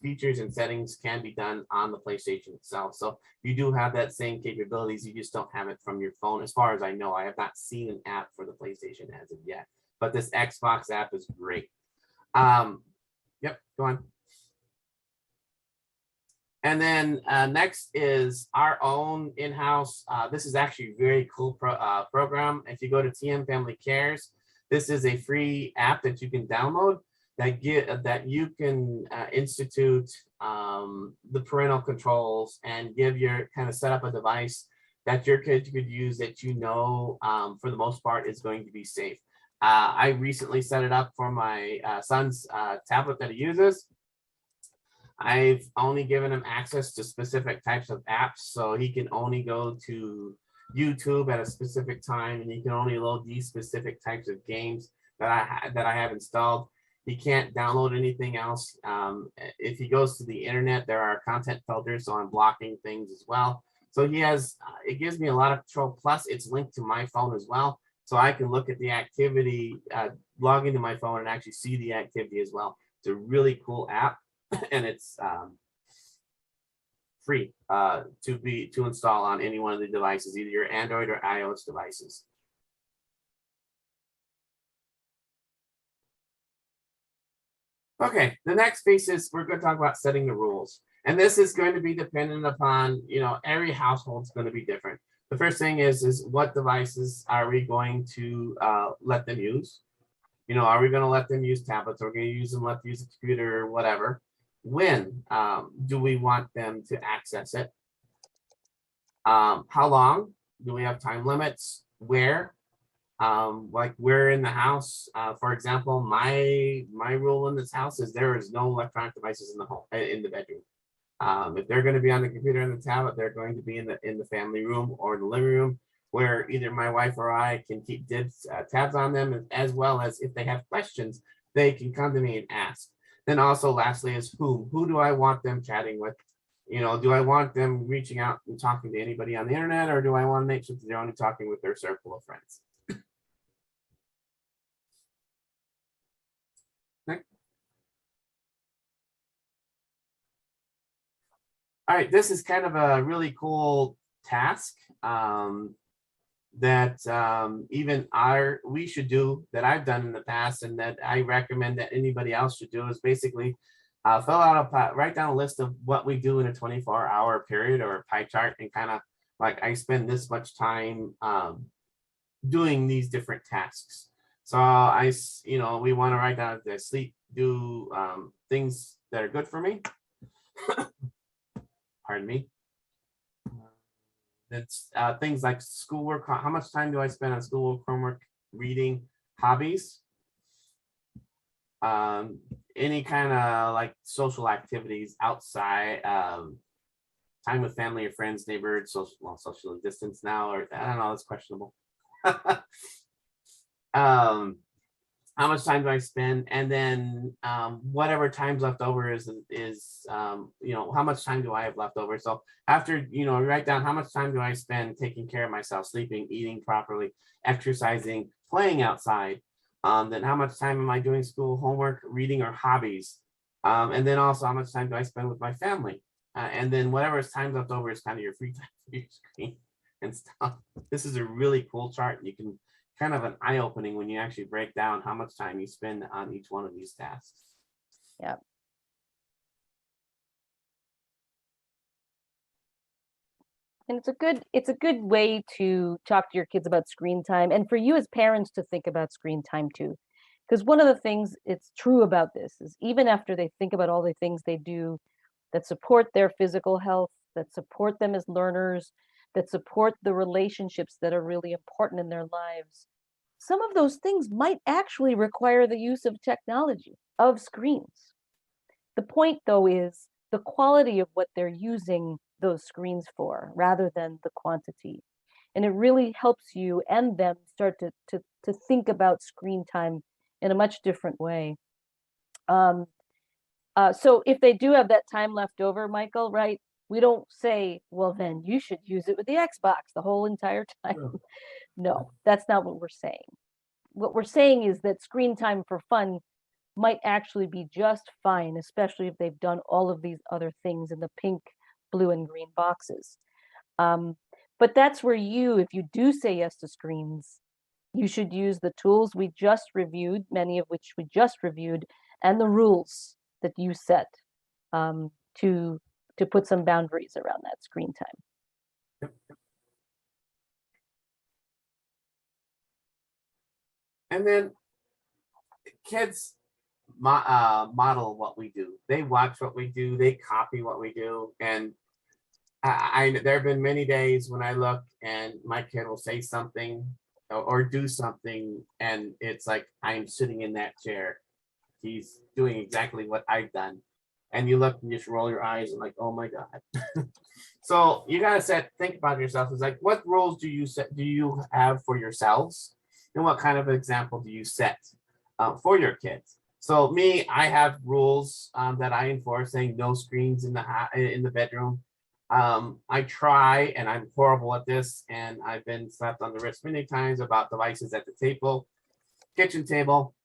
features and settings can be done on the PlayStation itself. So you do have that same capabilities. You just don't have it from your phone. As far as I know, I have not seen an app for the PlayStation as of yet, but this Xbox app is great. Yep, go on. And then next is our own in-house. This is actually a very cool program. If you go to TM Family Cares, this is a free app that you can download that you can institute the parental controls and give your kind of set up a device that your kid could use that for the most part is going to be safe. I recently set it up for my son's tablet that he uses. I've only given him access to specific types of apps, so he can only go to YouTube at a specific time, and he can only load these specific types of games that I have installed. He can't download anything else. If he goes to the internet, there are content filters, so I'm blocking things as well. So he has, it gives me a lot of control. Plus, it's linked to my phone as well, so I can look at the activity, log into my phone, and actually see the activity as well. It's a really cool app. And it's free to install on any one of the devices, either your Android or iOS devices. Okay, the next piece is we're going to talk about setting the rules, and this is going to be dependent upon, every household is going to be different. The first thing is what devices are we going to let them use? Are we going to let them use tablets? Are we going to let them use a computer or whatever? When do we want them to access it? How long? Do we have time limits? Where? Like where in the house? For example, my rule in this house is there is no electronic devices in the home, in the bedroom. If they're going to be on the computer and the tablet, they're going to be in the family room or in the living room, where either my wife or I can keep tabs on them, as well as if they have questions, they can come to me and ask. Then also lastly is who do I want them chatting with? Do I want them reaching out and talking to anybody on the internet, or do I want to make sure that they're only talking with their circle of friends? Okay. All right, this is kind of a really cool task that even we should do, that I've done in the past, and that I recommend that anybody else should do, is basically write down a list of what we do in a 24-hour period or a pie chart, and kind of like I spend this much time doing these different tasks. So we want to write down if I sleep, do things that are good for me. Pardon me. It's things like schoolwork. How much time do I spend on schoolwork, homework, reading, hobbies? Any kind of like social activities outside, time with family or friends, neighbors, socially distance now, or I don't know, it's questionable. How much time do I spend? And then whatever time's left over is how much time do I have left over? So after, write down how much time do I spend taking care of myself, sleeping, eating properly, exercising, playing outside. Then how much time am I doing school, homework, reading, or hobbies? And then also how much time do I spend with my family? And then whatever time's left over is kind of your free time for your screen and stuff. This is a really cool chart. You can kind of an eye-opening when you actually break down how much time you spend on each one of these tasks. Yeah. And it's a good way to talk to your kids about screen time, and for you as parents to think about screen time too. Because one of the things it's true about this is, even after they think about all the things they do that support their physical health, that support them as learners, that support the relationships that are really important in their lives, some of those things might actually require the use of technology, of screens. The point, though, is the quality of what they're using those screens for rather than the quantity. And it really helps you and them start to think about screen time in a much different way. So if they do have that time left over, Michael, right? We don't say, well, then you should use it with the Xbox the whole entire time. Yeah. No, that's not what we're saying. What we're saying is that screen time for fun might actually be just fine, especially if they've done all of these other things in the pink, blue, and green boxes. Um, but that's where you, if you do say yes to screens, you should use the tools we just reviewed, many of which we just reviewed, and the rules that you set um, to to put some boundaries around that screen time. And then kids model what we do. They watch what we do. They copy what we do. And there have been many days when I look and my kid will say something or do something, and it's like I'm sitting in that chair. He's doing exactly what I've done. And you look and just roll your eyes and like, oh my God. So you gotta think about yourself. It's like, what rules do you have for yourselves? And what kind of example do you set for your kids? So me, I have rules that I enforce, saying no screens in the bedroom. I try, and I'm horrible at this, and I've been slapped on the wrist many times about devices at the table, kitchen table.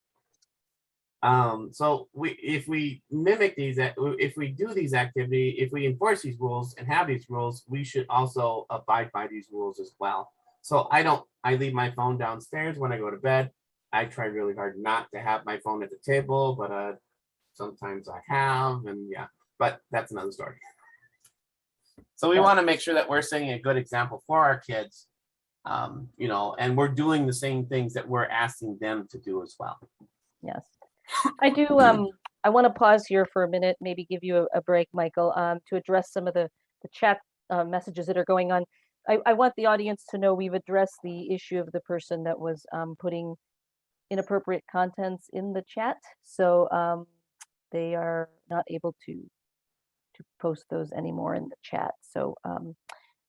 So if we mimic these, if we do these activity, if we enforce these rules and have these rules, we should also abide by these rules as well. So I leave my phone downstairs when I go to bed. I try really hard not to have my phone at the table, but sometimes I have, and yeah, but that's another story. So we want to make sure that we're setting a good example for our kids, and we're doing the same things that we're asking them to do as well. Yes. I do. I want to pause here for a minute, maybe give you a break, Michael, to address some of the chat messages that are going on. I want the audience to know we've addressed the issue of the person that was putting inappropriate contents in the chat. So they are not able to post those anymore in the chat. So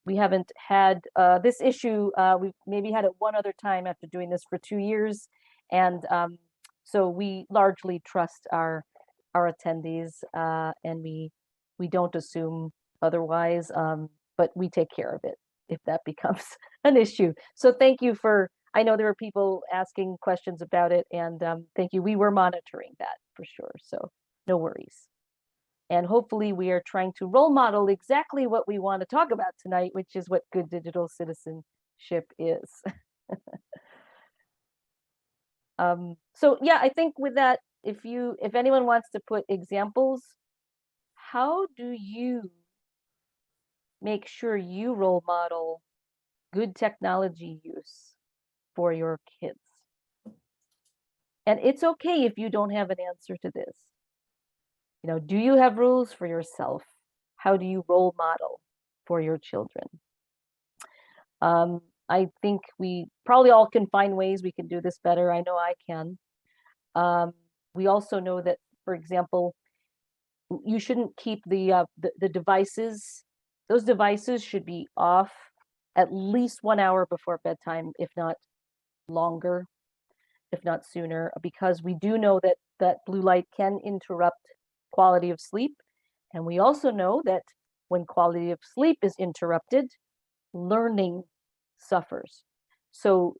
we haven't had this issue. We've maybe had it one other time after doing this for 2 years. And so we largely trust our attendees, and we don't assume otherwise, but we take care of it if that becomes an issue. So thank you for, I know there are people asking questions about it, and thank you. We were monitoring that for sure, so no worries. And hopefully we are trying to role model exactly what we want to talk about tonight, which is what good digital citizenship is. So yeah, I think with that, if anyone wants to put examples, how do you make sure you role model good technology use for your kids? And it's okay if you don't have an answer to this. Do you have rules for yourself? How do you role model for your children? I think we probably all can find ways we can do this better. I know I can. We also know that, for example, you shouldn't keep the devices. Those devices should be off at least 1 hour before bedtime, if not longer, if not sooner, because we do know that blue light can interrupt quality of sleep. And we also know that when quality of sleep is interrupted, learning suffers. So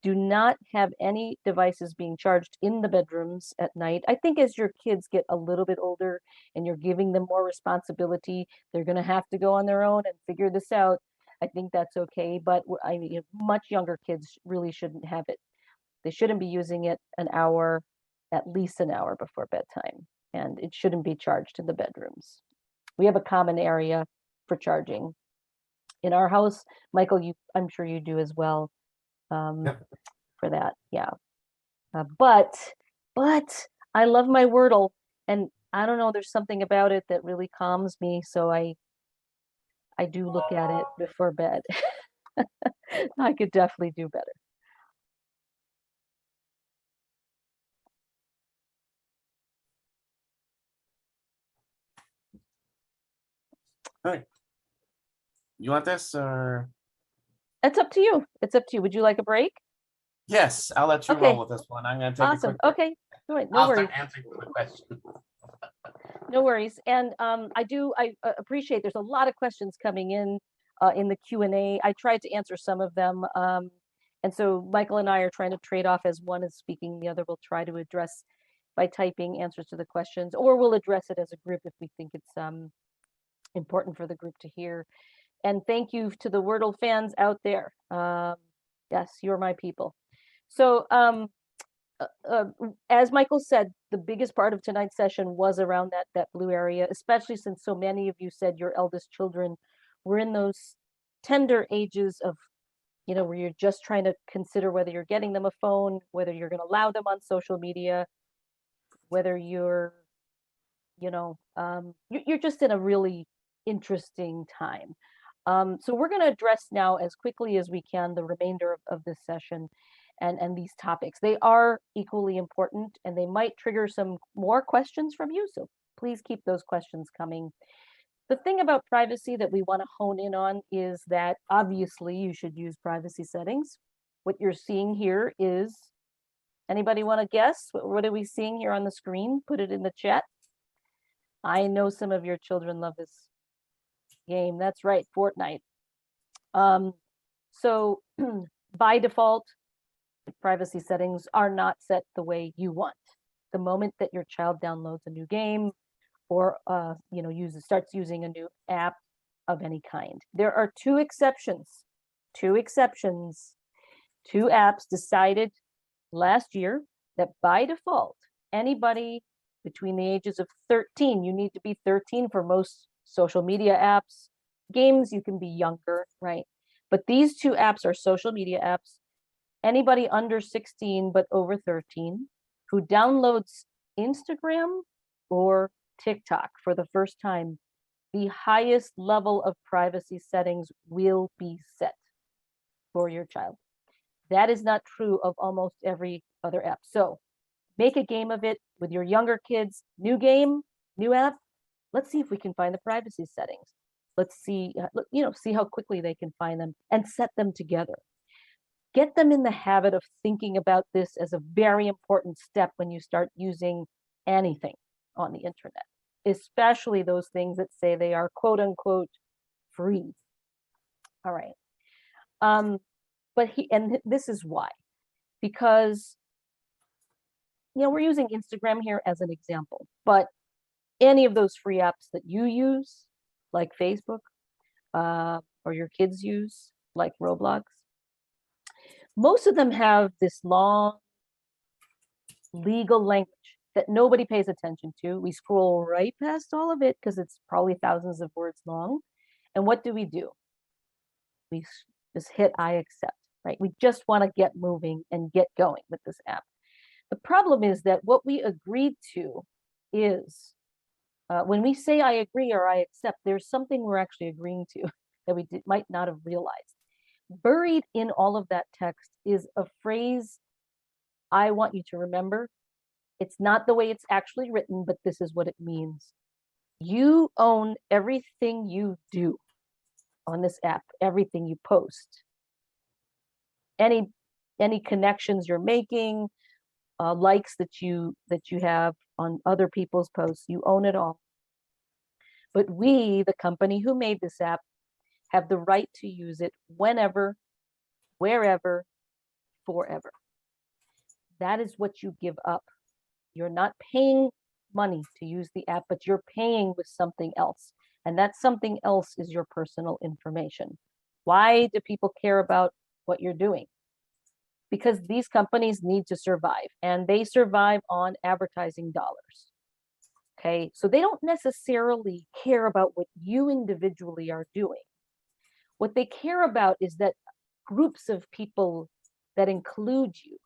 do not have any devices being charged in the bedrooms at night. I think as your kids get a little bit older and you're giving them more responsibility, they're going to have to go on their own and figure this out. I think that's okay. But I mean, much younger kids really shouldn't have it. They shouldn't be using it at least an hour before bedtime. And it shouldn't be charged in the bedrooms. We have a common area for charging in our house. Michael, I'm sure you do as well. Yep. For that, yeah. But I love my Wordle, and I don't know, there's something about it that really calms me, so I do look at it before bed. I could definitely do better. All right. You want this or? It's up to you. It's up to you. Would you like a break? Yes, I'll let you roll Okay, with this one. I'm going to take a awesome. quick break. Okay, all right, no I'll worries. start answering quick questions. No worries. And I appreciate there's a lot of questions coming in the Q&A. I tried to answer some of them. And so Michael and I are trying to trade off as one is speaking, the other will try to address by typing answers to the questions, or we'll address it as a group if we think it's important for the group to hear. And thank you to the Wordle fans out there. Yes, you're my people. So as Michael said, the biggest part of tonight's session was around that blue area, especially since so many of you said your eldest children were in those tender ages of, where you're just trying to consider whether you're getting them a phone, whether you're going to allow them on social media, whether you're, you're just in a really interesting time. So we're going to address now as quickly as we can the remainder of this session and these topics. They are equally important and they might trigger some more questions from you. So please keep those questions coming. The thing about privacy that we want to hone in on is that obviously you should use privacy settings. What you're seeing here is, anybody want to guess? What are we seeing here on the screen? Put it in the chat. I know some of your children love this game. That's right, Fortnite. So by default, privacy settings are not set the way you want. The moment that your child downloads a new game or starts using a new app of any kind, there are two exceptions. Two apps decided last year that by default, anybody between the ages of 13, you need to be 13 for most social media apps. Games, you can be younger, right? But these two apps are social media apps. Anybody under 16 but over 13 who downloads Instagram or TikTok for the first time, the highest level of privacy settings will be set for your child. That is not true of almost every other app. So make a game of it with your younger kids. New game, new app. Let's see if we can find the privacy settings. Let's see, see how quickly they can find them and set them together. Get them in the habit of thinking about this as a very important step when you start using anything on the internet, especially those things that say they are quote unquote free. All right. And this is why, because, we're using Instagram here as an example, but any of those free apps that you use, like Facebook, or your kids use, like Roblox, most of them have this long legal language that nobody pays attention to. We scroll right past all of it because it's probably thousands of words long. And what do? We just hit I accept, right? We just want to get moving and get going with this app. The problem is that what we agreed to is, when we say I agree or I accept, there's something we're actually agreeing to that we might not have realized. Buried in all of that text is a phrase I want you to remember. It's not the way it's actually written, but this is what it means. You own everything you do on this app, everything you post, any connections you're making, likes that you have on other people's posts, you own it all. But we, the company who made this app, have the right to use it whenever, wherever, forever. That is what you give up. You're not paying money to use the app, but you're paying with something else. And that something else is your personal information. Why do people care about what you're doing? Because these companies need to survive, and they survive on advertising dollars. Okay, so they don't necessarily care about what you individually are doing. What they care about is that groups of people that include you,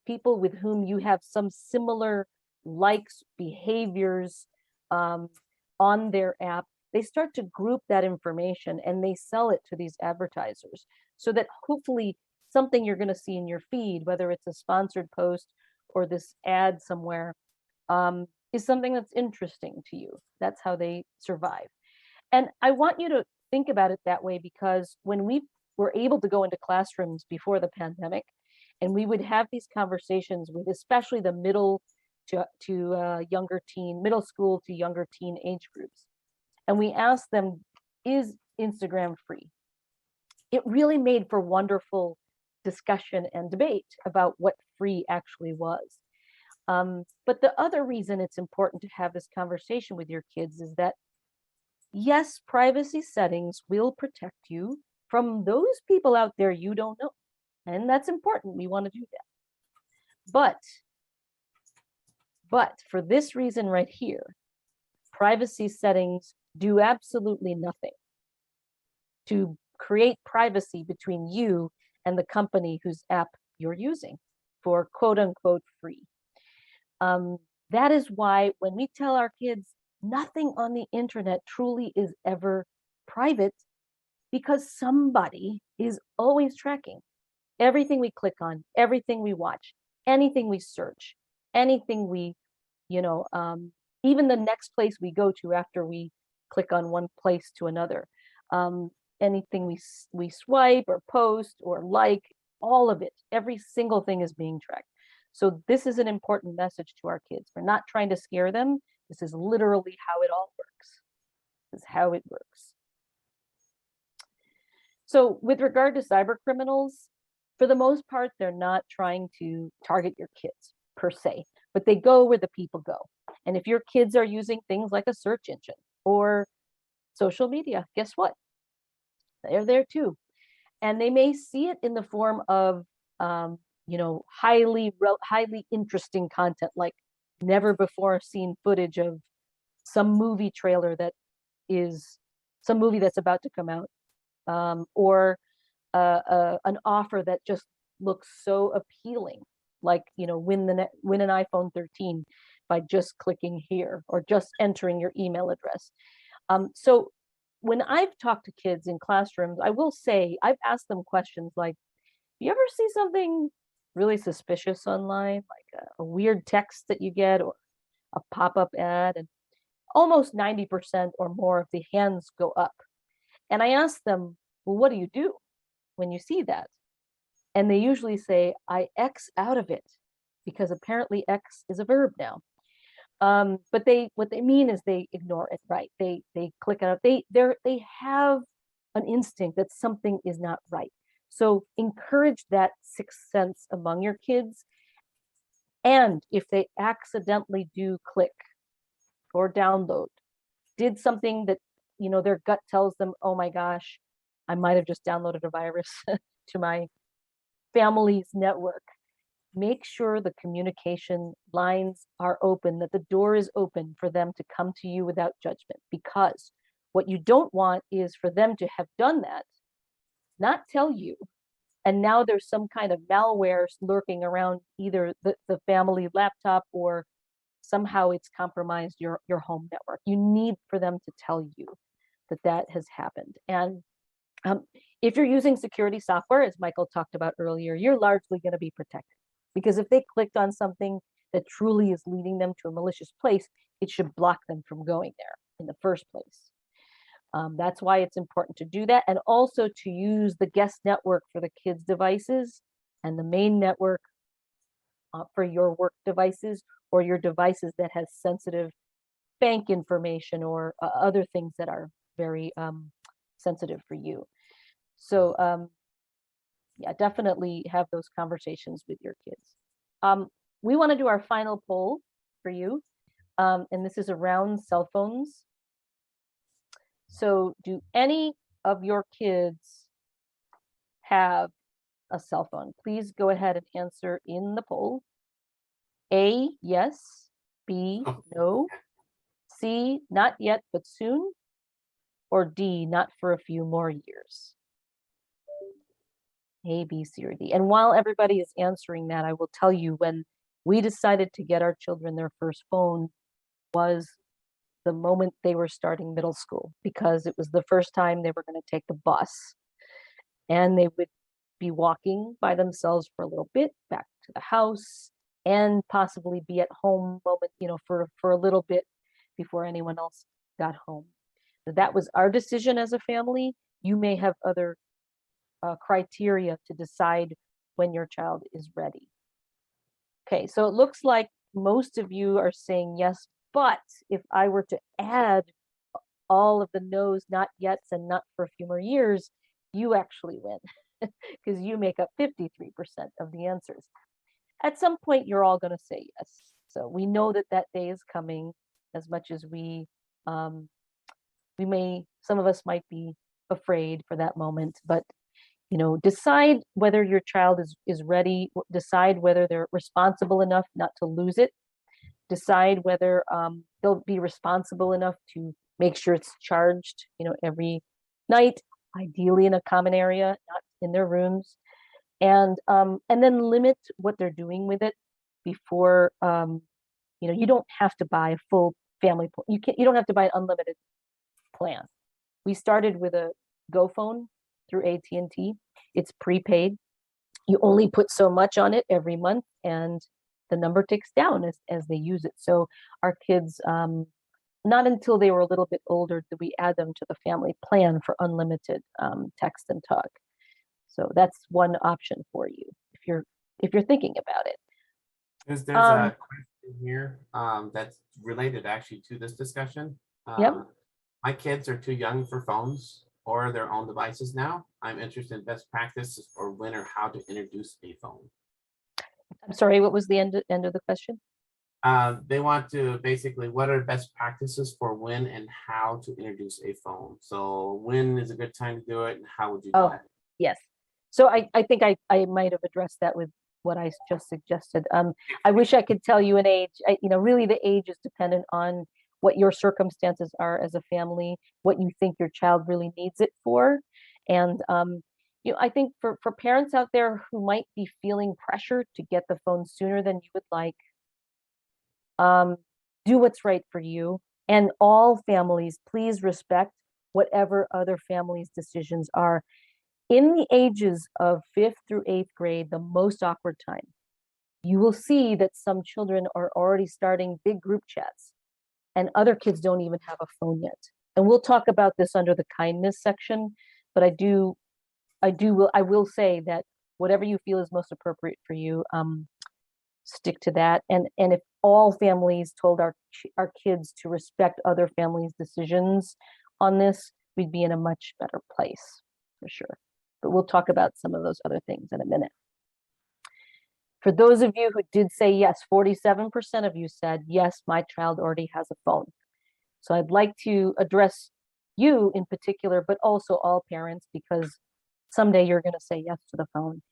people with whom you have some similar likes, behaviors, on their app, they start to group that information and they sell it to these advertisers so that hopefully something you're going to see in your feed, whether it's a sponsored post or this ad somewhere, is something that's interesting to you. That's how they survive. And I want you to think about it that way because when we were able to go into classrooms before the pandemic, and we would have these conversations with especially the middle to younger teen, middle school to younger teen age groups, and we asked them, is Instagram free? It really made for wonderful discussion and debate about what free actually was. But the other reason it's important to have this conversation with your kids is that, yes, privacy settings will protect you from those people out there you don't know. And that's important. We want to do that. But for this reason right here, privacy settings do absolutely nothing to create privacy between you and the company whose app you're using for quote unquote free. That is why when we tell our kids nothing on the internet truly is ever private, because somebody is always tracking everything we click on, everything we watch, anything we search, anything we, you know, even the next place we go to after we click on one place to another. Anything we swipe or post or like, all of it, every single thing is being tracked. So this is an important message to our kids. We're not trying to scare them. This is literally how it all works. This is how it works. So with regard to cyber criminals, for the most part, they're not trying to target your kids per se, but they go where the people go. And if your kids are using things like a search engine or social media, guess what? They're there too. And they may see it in the form of, highly interesting content, like never before seen footage of some movie trailer that is some movie that's about to come out, or an offer that just looks so appealing, like win an iPhone 13 by just clicking here or just entering your email address. So when I've talked to kids in classrooms, I will say I've asked them questions like, you ever see something really suspicious online, like a weird text that you get or a pop-up ad? And almost 90% or more of the hands go up. And I ask them, well, what do you do when you see that? And they usually say, I X out of it, because apparently X is a verb now. But what they mean is they ignore it, right? They click on it. They have an instinct that something is not right. So encourage that sixth sense among your kids. And if they accidentally do click or download, did something that their gut tells them, oh my gosh, I might have just downloaded a virus to my family's network, make sure the communication lines are open, that the door is open for them to come to you without judgment. Because what you don't want is for them to have done that, not tell you, and now there's some kind of malware lurking around either the family laptop, or somehow it's compromised your home network. You need for them to tell you that has happened. And if you're using security software, as Michael talked about earlier, you're largely going to be protected, because if they clicked on something that truly is leading them to a malicious place, it should block them from going there in the first place. That's why it's important to do that, and also to use the guest network for the kids' devices and the main network for your work devices, or your devices that has sensitive bank information or other things that are very sensitive for you. So yeah, definitely have those conversations with your kids. We want to do our final poll for you, and this is around cell phones. So do any of your kids have a cell phone? Please go ahead and answer in the poll. A, yes. B, no. C, not yet, but soon. Or D, not for a few more years. A, B, C, or D. And while everybody is answering that, I will tell you, when we decided to get our children their first phone was the moment they were starting middle school, because it was the first time they were going to take the bus, and they would be walking by themselves for a little bit back to the house, and possibly be at home for a little bit before anyone else got home. So that was our decision as a family. You may have other criteria to decide when your child is ready. Okay, so it looks like most of you are saying yes, but if I were to add all of the no's, not yet's, and not for a few more years, you actually win because you make up 53% of the answers. At some point, you're all going to say yes. So we know that that day is coming. As much as um, some of us might be afraid for that moment, but decide whether your child is ready, decide whether they're responsible enough not to lose it, decide whether they'll be responsible enough to make sure it's charged, every night, ideally in a common area, not in their rooms, and then limit what they're doing with it before you don't have to buy a full family plan. You don't have to buy an unlimited plan. We started with a Go phone through AT&T. It's prepaid. You only put so much on it every month, and the number ticks down as they use it. So our kids, not until they were a little bit older did we add them to the family plan for unlimited text and talk. So that's one option for you if you're thinking about it. There's a question here that's related actually to this discussion. Yep. My kids are too young for phones or their own devices now. I'm interested in best practices for when or how to introduce a phone. I'm sorry, what was the end of the question? They want to basically, what are best practices for when and how to introduce a phone? So when is a good time to do it and how would you do it? Yes. So I think I might have addressed that with what I just suggested. I wish I could tell you an age. Really the age is dependent on what your circumstances are as a family, what you think your child really needs it for. And I think for parents out there who might be feeling pressure to get the phone sooner than you would like, do what's right for you. And all families, please respect whatever other families' decisions are. In the ages of 5th through 8th grade, the most awkward time, you will see that some children are already starting big group chats and other kids don't even have a phone yet. And we'll talk about this under the kindness section, but I will say that whatever you feel is most appropriate for you, stick to that. And if all families told our kids to respect other families' decisions on this, we'd be in a much better place for sure. But we'll talk about some of those other things in a minute. For those of you who did say yes, 47% of you said, yes, my child already has a phone. So I'd like to address you in particular, but also all parents, because someday you're going to say yes to the phone.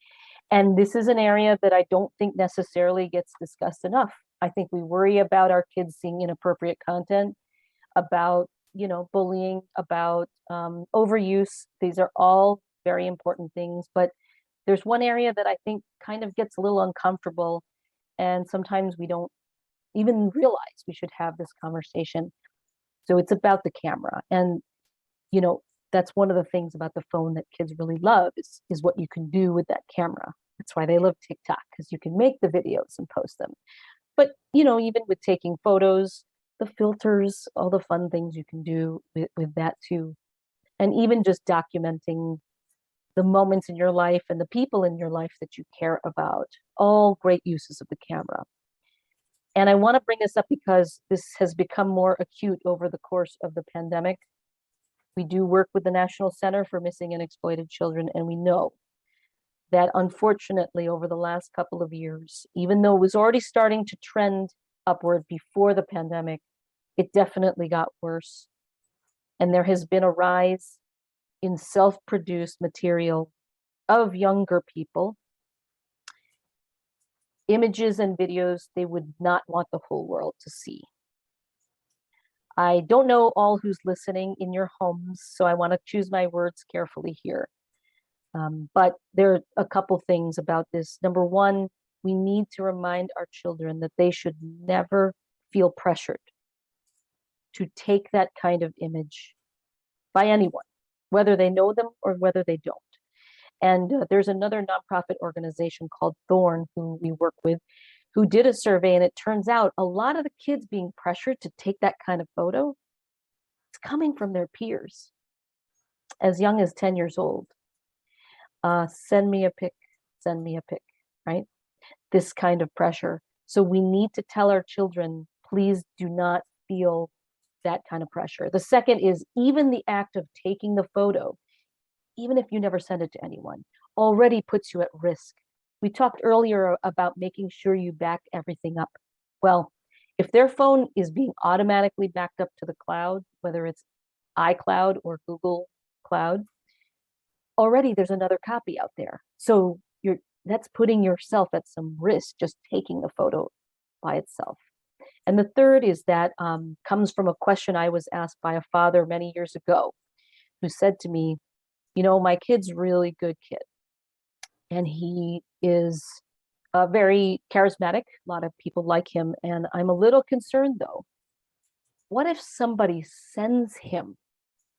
And this is an area that I don't think necessarily gets discussed enough. I think we worry about our kids seeing inappropriate content, about, bullying, about overuse. These are all very important things, but there's one area that I think kind of gets a little uncomfortable, and sometimes we don't even realize we should have this conversation. So it's about the camera. And, that's one of the things about the phone that kids really love is what you can do with that camera. That's why they love TikTok, because you can make the videos and post them. But, even with taking photos, the filters, all the fun things you can do with that too. And even just documenting the moments in your life and the people in your life that you care about, all great uses of the camera. And I want to bring this up because this has become more acute over the course of the pandemic. We do work with the National Center for Missing and Exploited Children, and we know that unfortunately over the last couple of years, even though it was already starting to trend upward before the pandemic, it definitely got worse. And there has been a rise in self-produced material of younger people, images and videos they would not want the whole world to see. I don't know all who's listening in your homes, so I want to choose my words carefully here. But there are a couple things about this. Number one, we need to remind our children that they should never feel pressured to take that kind of image by anyone, whether they know them or whether they don't. And there's another nonprofit organization called Thorn, who we work with, who did a survey, and it turns out a lot of the kids being pressured to take that kind of photo, it's it's coming from their peers as young as 10 years old. Send me a pic, send me a pic, right? This kind of pressure. So we need to tell our children, please do not feel that kind of pressure. The second is even the act of taking the photo, even if you never send it to anyone, already puts you at risk. We talked earlier about making sure you back everything up. Well, if their phone is being automatically backed up to the cloud, whether it's iCloud or Google Cloud, already there's another copy out there. So that's putting yourself at some risk just taking the photo by itself. And the third is that comes from a question I was asked by a father many years ago who said to me, my kid's a really good kid. And he is very charismatic. A lot of people like him. And I'm a little concerned, though. What if somebody sends him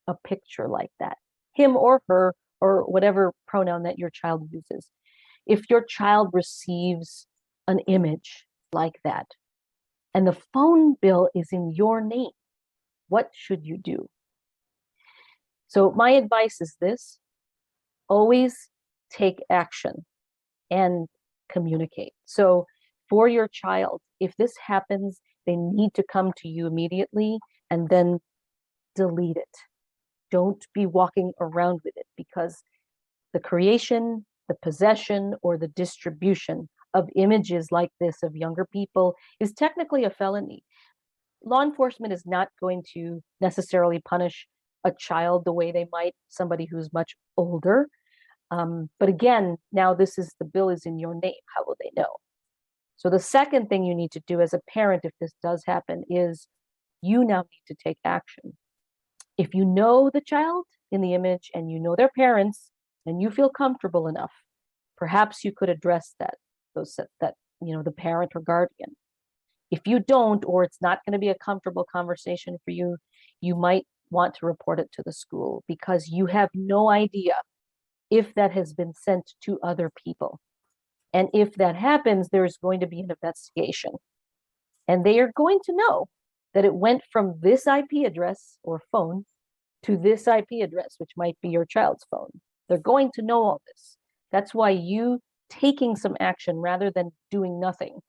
a picture like that? Him or her, or whatever pronoun that your child uses. If your child receives an image like that, and the phone bill is in your name, what should you do? So my advice is this: always take action and communicate. So for your child, if this happens, they need to come to you immediately and then delete it. Don't be walking around with it, because the creation, the possession, or the distribution of images like this of younger people is technically a felony. Law enforcement is not going to necessarily punish a child the way they might somebody who's much older. But again, now the bill is in your name. How will they know? So the second thing you need to do as a parent, if this does happen, is you now need to take action. If you know the child in the image and you know their parents and you feel comfortable enough, perhaps you could address the parent or guardian. If you don't, or it's not going to be a comfortable conversation for you, you might want to report it to the school, because you have no idea if that has been sent to other people. And if that happens, there's going to be an investigation. And they are going to know that it went from this IP address or phone to this IP address, which might be your child's phone. They're going to know all this. That's why you taking some action rather than doing nothing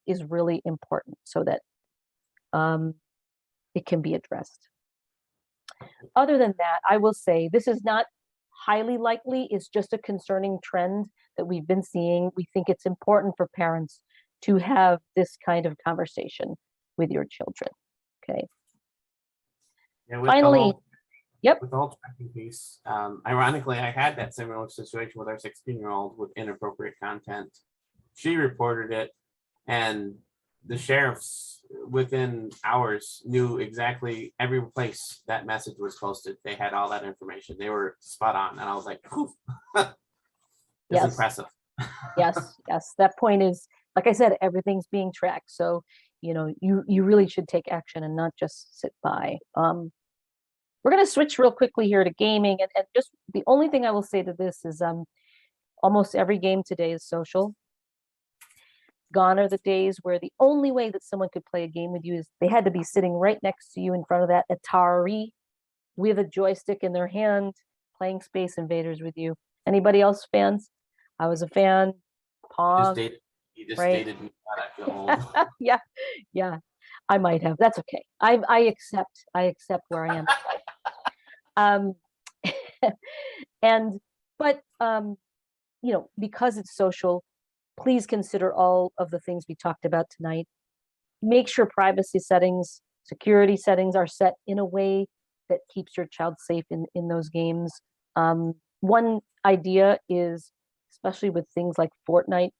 is really important, so that it can be addressed. Other than that, I will say this is not highly likely. It's just a concerning trend that we've been seeing. We think it's important for parents to have this kind of conversation with your children. Okay. Yeah, Finally, yep. With the whole tracking piece, ironically, I had that similar situation with our 16-year-old with inappropriate content. She reported it, and the sheriffs within hours knew exactly every place that message was posted. They had all that information. They were spot on. And I was like, whew. It's Yes. impressive. Yes. That point is, like I said, everything's being tracked. So, you really should take action and not just sit by. We're going to switch real quickly here to gaming. And just the only thing I will say to this is almost every game today is social. Gone are the days where the only way that someone could play a game with you is they had to be sitting right next to you in front of that Atari with a joystick in their hand, playing Space Invaders with you. Anybody else fans? I was a fan. Pong. You just right? dated me. God, I feel old. yeah. I might have. That's okay. I accept where I am in life. Because it's social, please consider all of the things we talked about tonight. Make sure privacy settings, security settings are set in a way that keeps your child safe in those games. One idea is, especially with things like Fortnite,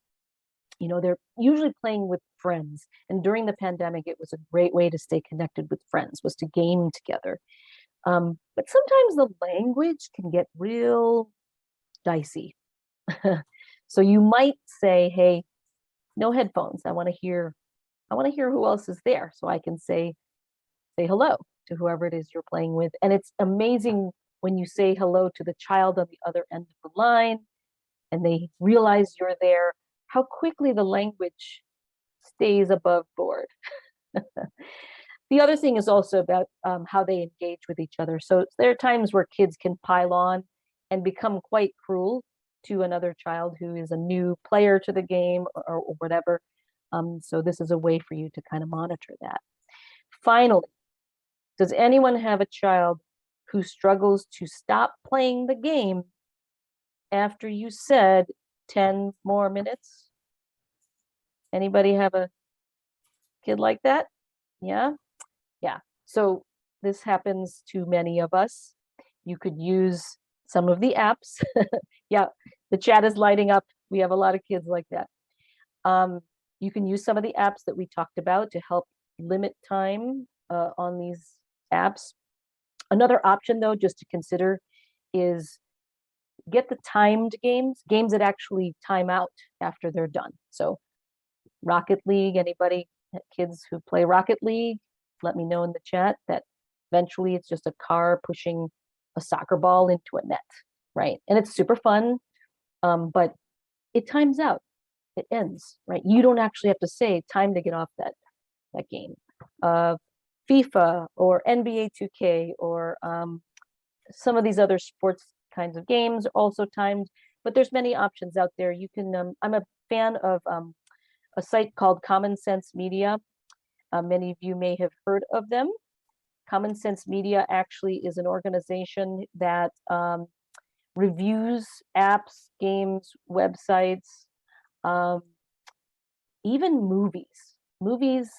they're usually playing with friends. And during the pandemic, it was a great way to stay connected with friends, was to game together. But sometimes the language can get real dicey. So you might say, hey, no headphones. I want to hear who else is there, so I can say hello to whoever it is you're playing with. And it's amazing when you say hello to the child on the other end of the line and they realize you're there, how quickly the language stays above board. The other thing is also about how they engage with each other. So there are times where kids can pile on and become quite cruel to another child who is a new player to the game or whatever. So this is a way for you to kind of monitor that. Finally, does anyone have a child who struggles to stop playing the game after you said 10 more minutes? Anybody have a kid like that? Yeah? Yeah. So this happens to many of us. You could use some of the apps. Yeah, the chat is lighting up. We have a lot of kids like that. You can use some of the apps that we talked about to help limit time on these apps. Another option, though, just to consider is get the timed games that actually time out after they're done. So Rocket League, anybody, kids who play Rocket League, let me know in the chat that eventually it's just a car pushing a soccer ball into a net, right? And it's super fun, but it times out. It ends, right? You don't actually have to say time to get off that game. FIFA or NBA 2K or some of these other sports kinds of games are also timed, but there's many options out there. You can, I'm a fan of a site called Common Sense Media. Many of you may have heard of them. Common Sense Media actually is an organization that reviews apps, games, websites, even movies. Movies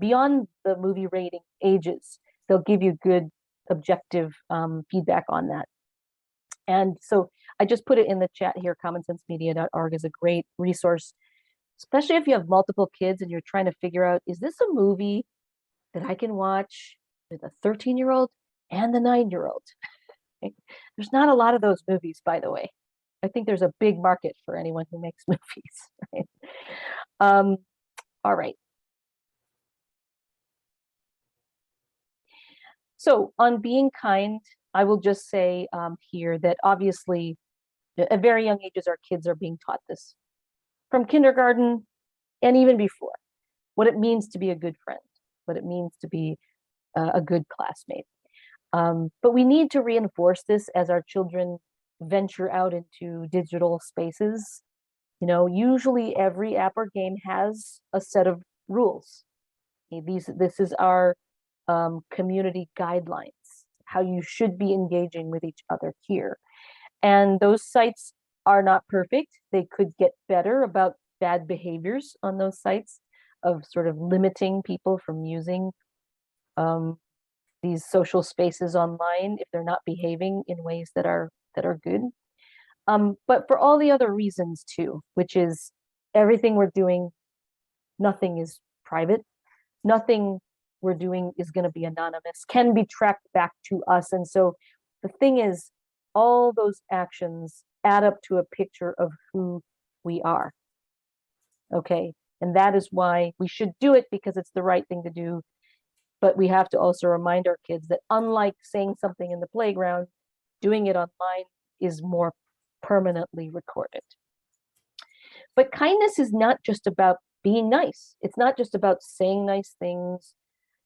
beyond the movie rating ages, they'll give you good objective feedback on that. And so I just put it in the chat here. commonsensemedia.org is a great resource, especially if you have multiple kids and you're trying to figure out, is this a movie that I can watch with a 13-year-old and the 9-year-old? There's not a lot of those movies, by the way. I think there's a big market for anyone who makes movies. Right? All right. So on being kind, I will just say here that obviously at very young ages, our kids are being taught this from kindergarten and even before, what it means to be a good friend, what it means to be a good classmate. But we need to reinforce this as our children venture out into digital spaces. You know, usually every app or game has a set of rules. Okay, this is our community guidelines, how you should be engaging with each other here. And those sites are not perfect. They could get better about bad behaviors on those sites of sort of limiting people from using these social spaces online if they're not behaving in ways that are good. But for all the other reasons too, which is everything we're doing, nothing is private. Nothing we're doing is going to be anonymous, can be tracked back to us. And so the thing is, all those actions add up to a picture of who we are. Okay. And that is why we should do it, because it's the right thing to do. But we have to also remind our kids that unlike saying something in the playground, doing it online is more permanently recorded. But kindness is not just about being nice. It's not just about saying nice things.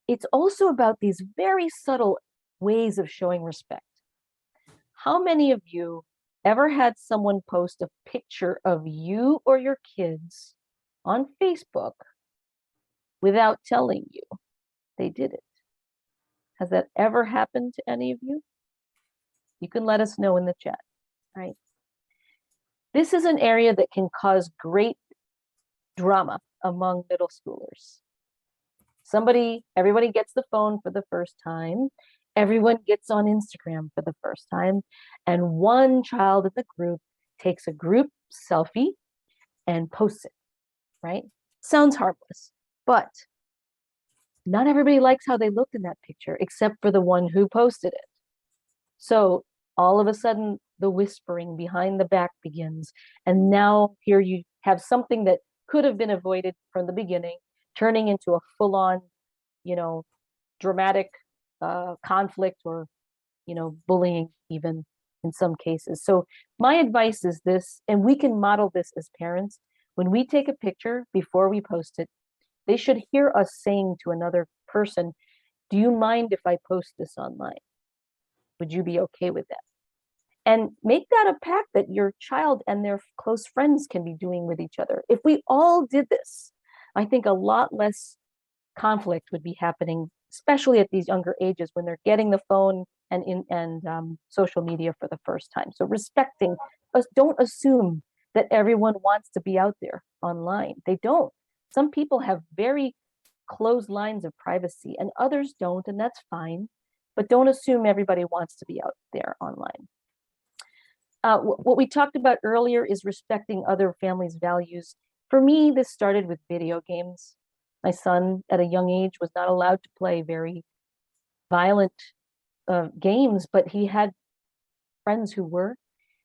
It's also about these very subtle ways of showing respect. How many of you ever had someone post a picture of you or your kids on Facebook without telling you they did it? Has that ever happened to any of you? You can let us know in the chat, right? This is an area that can cause great drama among middle schoolers. Everybody gets the phone for the first time. Everyone gets on Instagram for the first time. And one child in the group takes a group selfie and posts it, right? Sounds harmless, but not everybody likes how they looked in that picture, except for the one who posted it. So all of a sudden, the whispering behind the back begins. And now here you have something that could have been avoided from the beginning, turning into a full-on, dramatic conflict or, bullying even in some cases. So my advice is this, and we can model this as parents. When we take a picture before we post it, they should hear us saying to another person, Do you mind if I post this online? Would you be okay with that? And make that a pact that your child and their close friends can be doing with each other. If we all did this, I think a lot less conflict would be happening, especially at these younger ages when they're getting the phone and social media for the first time. So respecting us, don't assume that everyone wants to be out there online. They don't. Some people have very closed lines of privacy and others don't, and that's fine. But don't assume everybody wants to be out there online. What we talked about earlier is respecting other families' values. For me, this started with video games. My son, at a young age, was not allowed to play very violent games, but he had friends who were.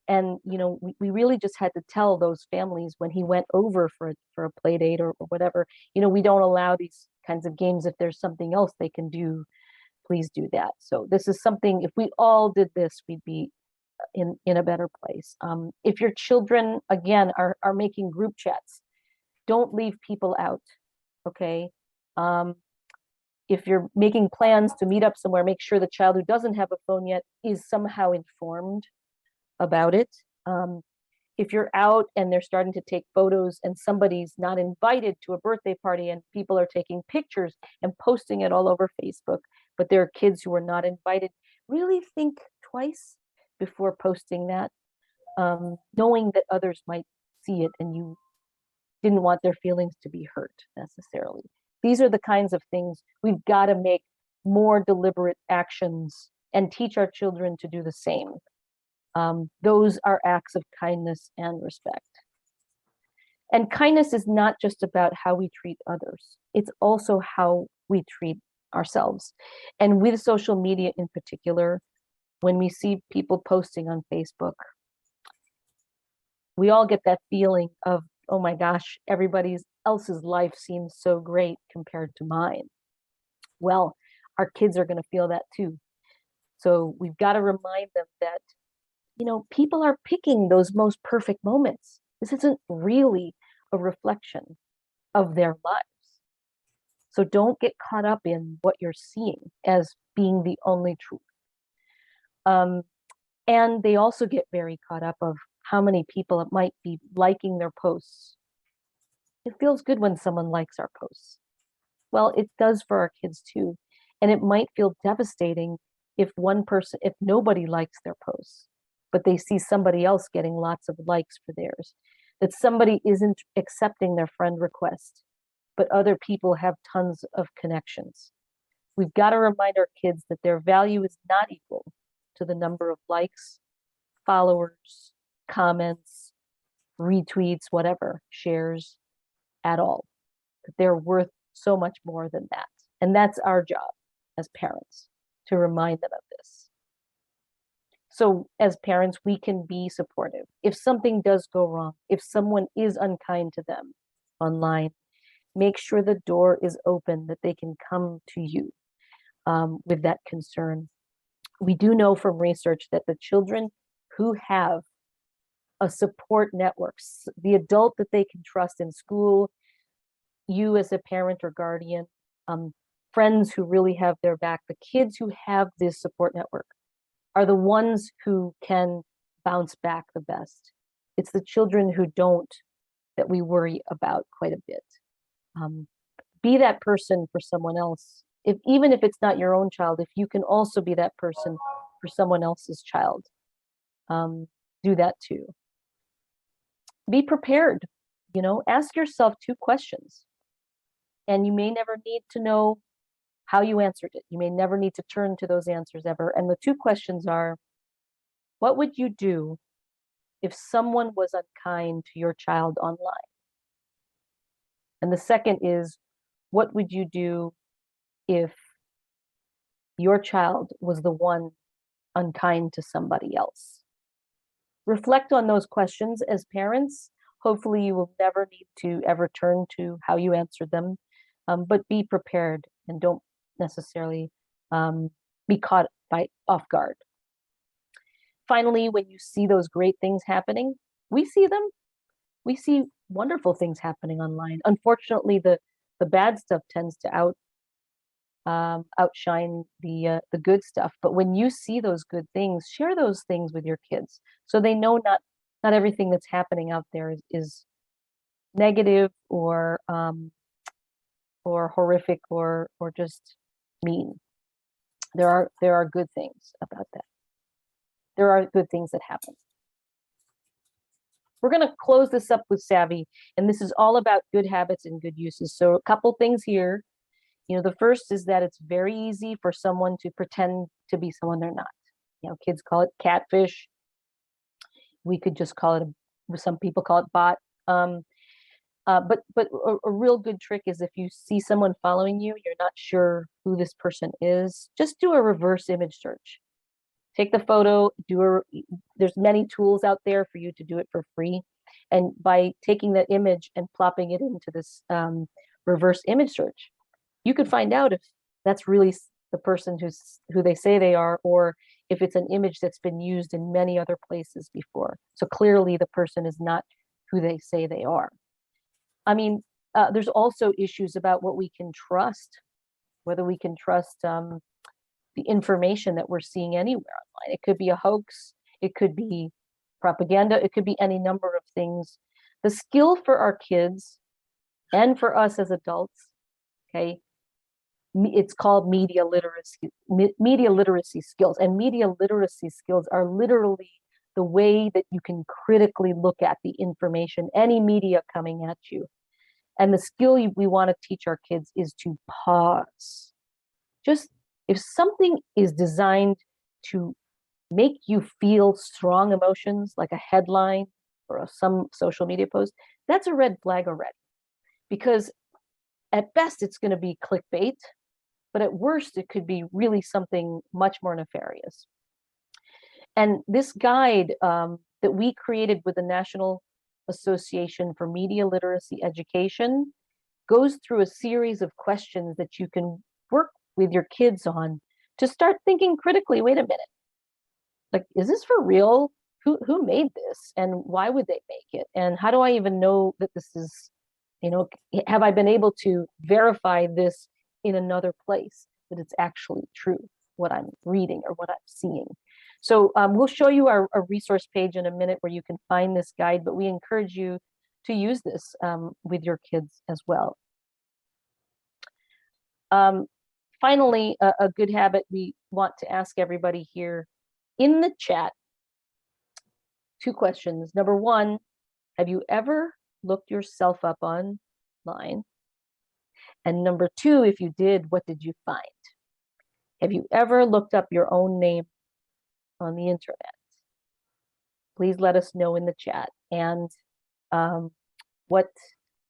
And we really just had to tell those families when he went over for a play date or whatever, we don't allow these kinds of games. If there's something else they can do, please do that. So this is something, if we all did this, we'd be in a better place. If your children, again, are making group chats, don't leave people out, okay? If you're making plans to meet up somewhere, make sure the child who doesn't have a phone yet is somehow informed about it. If you're out and they're starting to take photos and somebody's not invited to a birthday party and people are taking pictures and posting it all over Facebook, but there are kids who are not invited, really think twice before posting that, knowing that others might see it and you didn't want their feelings to be hurt necessarily. These are the kinds of things we've got to make more deliberate actions and teach our children to do the same. Those are acts of kindness and respect. And kindness is not just about how we treat others, it's also how we treat ourselves. And with social media in particular, when we see people posting on Facebook, we all get that feeling of, oh my gosh, everybody else's life seems so great compared to mine. Well, our kids are going to feel that too. So we've got to remind them that, people are picking those most perfect moments. This isn't really a reflection of their lives. So don't get caught up in what you're seeing as being the only truth. And they also get very caught up of how many people might be liking their posts. It feels good when someone likes our posts. Well, it does for our kids too. And it might feel devastating if nobody likes their posts, but they see somebody else getting lots of likes for theirs, that somebody isn't accepting their friend request, but other people have tons of connections. We've got to remind our kids that their value is not equal to the number of likes, followers, comments, retweets, whatever, shares at all. That they're worth so much more than that. And that's our job as parents, to remind them of this. So as parents, we can be supportive. If something does go wrong, if someone is unkind to them online, make sure the door is open, that they can come to you with that concern. We do know from research that the children who have a support network, the adult that they can trust in school, you as a parent or guardian, friends who really have their back, the kids who have this support network are the ones who can bounce back the best. It's the children who don't that we worry about quite a bit. Be that person for someone else. Even if it's not your own child, if you can also be that person for someone else's child, do that too. Be prepared. Ask yourself 2 questions. And you may never need to know how you answered it. You may never need to turn to those answers ever. And the 2 questions are, what would you do if someone was unkind to your child online? And the second is, what would you do if your child was the one unkind to somebody else? Reflect on those questions as parents. Hopefully you will never need to ever turn to how you answered them, but be prepared and don't necessarily be caught off guard. Finally, when you see those great things happening, we see them. We see wonderful things happening online. Unfortunately, the bad stuff tends to outshine the good stuff. But when you see those good things, share those things with your kids so they know not everything that's happening out there is negative or horrific or just mean. There are good things about that. There are good things that happen. We're going to close this up with Savvy, and this is all about good habits and good uses. So a couple things here. The first is that it's very easy for someone to pretend to be someone they're not. Kids call it catfish. We could just call it, some people call it bot. But a real good trick is if you see someone following you, you're not sure who this person is, just do a reverse image search. Take the photo, there's many tools out there for you to do it for free. And by taking that image and plopping it into this reverse image search, you could find out if that's really the person who they say they are, or if it's an image that's been used in many other places before. So clearly the person is not who they say they are. I mean, there's also issues about what we can trust, whether we can trust the information that we're seeing anywhere online. It could be a hoax, it could be propaganda, it could be any number of things. The skill for our kids and for us as adults, okay, it's called media literacy skills. And media literacy skills are literally the way that you can critically look at the information, any media coming at you. And the skill we want to teach our kids is to pause. Just if something is designed to make you feel strong emotions, like a headline or some social media post, that's a red flag already. Because at best, it's going to be clickbait, but at worst, it could be really something much more nefarious. And this guide that we created with the National Association for Media Literacy Education goes through a series of questions that you can work with your kids on to start thinking critically. Wait a minute, like, is this for real? Who made this, and why would they make it? And how do I even know that this is, have I been able to verify this in another place, that it's actually true, what I'm reading or what I'm seeing? So we'll show you our resource page in a minute where you can find this guide, but we encourage you to use this with your kids as well. Finally, a good habit we want to ask everybody here in the chat, 2 questions. Number 1, have you ever looked yourself up online? And number 2, if you did, what did you find? Have you ever looked up your own name on the internet? Please let us know in the chat. And what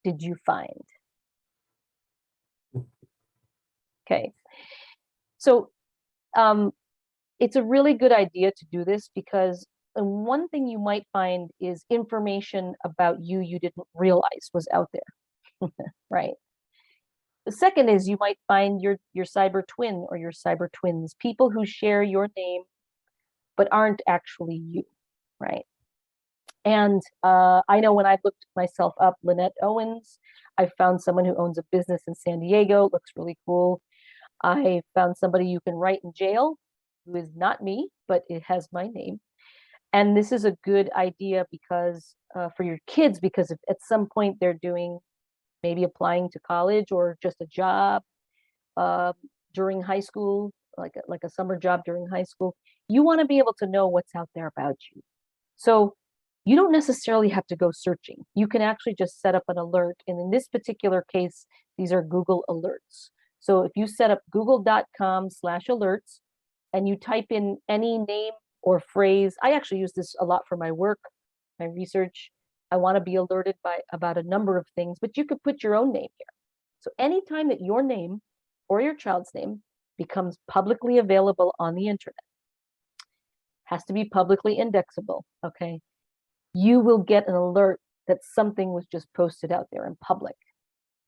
did you find? Okay. So it's a really good idea to do this, because one thing you might find is information about you didn't realize was out there, right? The second is you might find your cyber twin or your cyber twins, people who share your name but aren't actually you, right? And I know when I looked myself up, Lynette Owens, I found someone who owns a business in San Diego, looks really cool. I found somebody you can write in jail, who is not me, but it has my name. And this is a good idea because for your kids, because if at some point they're doing, maybe applying to college or just a job during high school, like a summer job during high school, you want to be able to know what's out there about you. So you don't necessarily have to go searching. You can actually just set up an alert. And in this particular case, these are Google alerts. So if you set up google.com/alerts and you type in any name or phrase, I actually use this a lot for my work, my research. I want to be alerted about a number of things, but you could put your own name here. So anytime that your name or your child's name becomes publicly available on the internet, has to be publicly indexable, okay? You will get an alert that something was just posted out there in public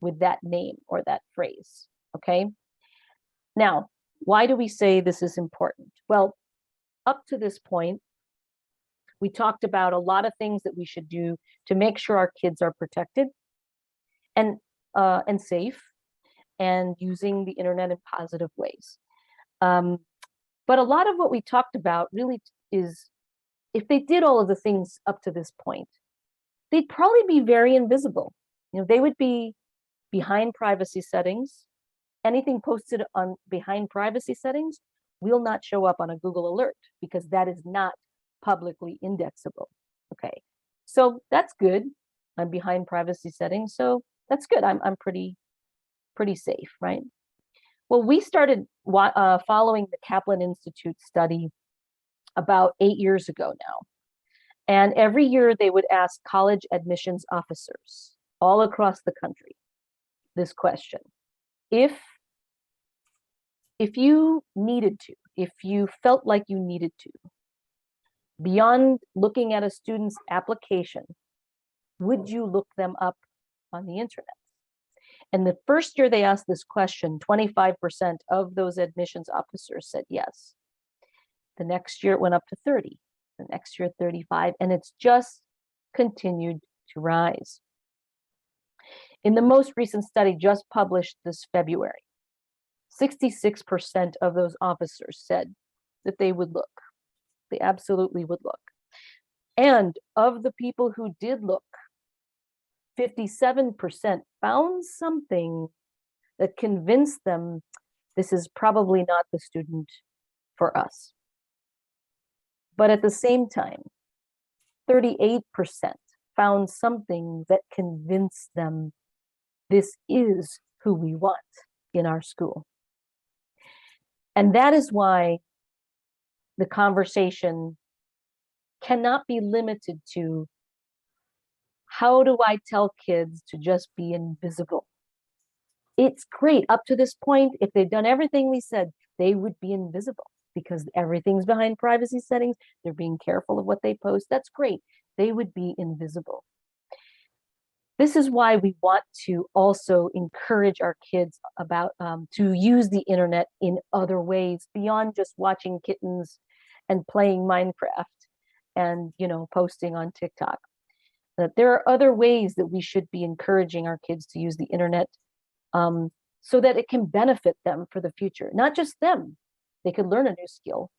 with that name or that phrase, okay? Now, why do we say this is important? Well, up to this point, we talked about a lot of things that we should do to make sure our kids are protected and safe. and using the internet in positive ways. Um, but a lot of what we talked about really is if they did all of the things up to this point, they'd probably be very invisible. They would be behind privacy settings. Anything posted on behind privacy settings will not show up on a Google alert because that is not publicly indexable. Okay, so that's good. I'm behind privacy settings, so that's good. I'm pretty safe, right? Well, we started following the Kaplan Institute study about 8 years ago now. And every year they would ask college admissions officers all across the country this question. If you needed to, if you felt like you needed to, beyond looking at a student's application, would you look them up on the internet? And the first year they asked this question, 25% of those admissions officers said yes. The next year it went up to 30, the next year 35, and it's just continued to rise. In the most recent study just published this February, 66% of those officers said that they would look. They absolutely would look. And of the people who did look, 57% found something that convinced them this is probably not the student for us. But at the same time, 38% found something that convinced them this is who we want in our school. And that is why the conversation cannot be limited to how do I tell kids to just be invisible? It's great. Up to this point, if they've done everything we said, they would be invisible because everything's behind privacy settings. They're being careful of what they post. That's great. They would be invisible. This is why we want to also encourage our kids about to use the internet in other ways beyond just watching kittens and playing Minecraft and posting on TikTok. That there are other ways that we should be encouraging our kids to use the internet so that it can benefit them for the future. Not just them, they could learn a new skill,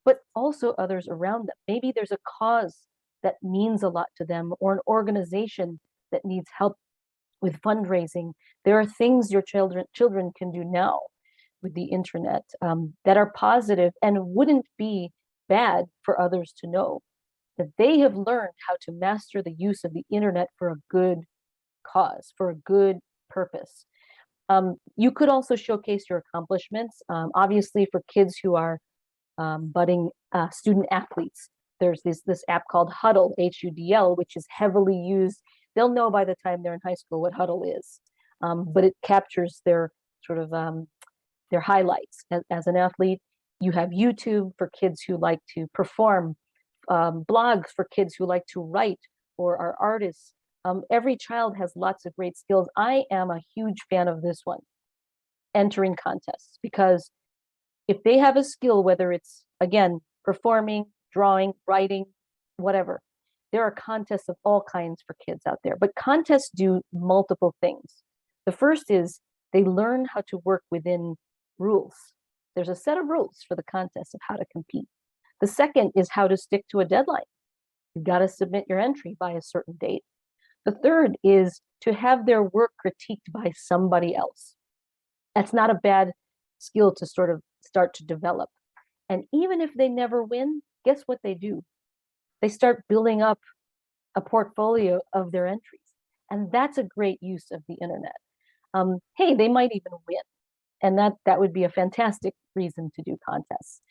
but also others around them. Maybe there's a cause that means a lot to them or an organization that needs help with fundraising. There are things your children can do now with the internet that are positive and wouldn't be bad for others to know that they have learned how to master the use of the internet for a good cause, for a good purpose. You could also showcase your accomplishments. Obviously, for kids who are budding student athletes, there's this app called Huddle, Hudl, which is heavily used. They'll know by the time they're in high school what Huddle is, but it captures their sort of their highlights as an athlete. You have YouTube for kids who like to perform, blogs for kids who like to write or are artists. Every child has lots of great skills. I am a huge fan of this one, entering contests, because if they have a skill, whether it's, again, performing, drawing, writing, whatever, there are contests of all kinds for kids out there. But contests do multiple things. The first is they learn how to work within rules. There's a set of rules for the contest of how to compete. The second is how to stick to a deadline. You've got to submit your entry by a certain date. The third is to have their work critiqued by somebody else. That's not a bad skill to sort of start to develop. And even if they never win, guess what they do? They start building up a portfolio of their entries. And that's a great use of the internet. Hey, they might even win. And that would be a fantastic reason to do contests.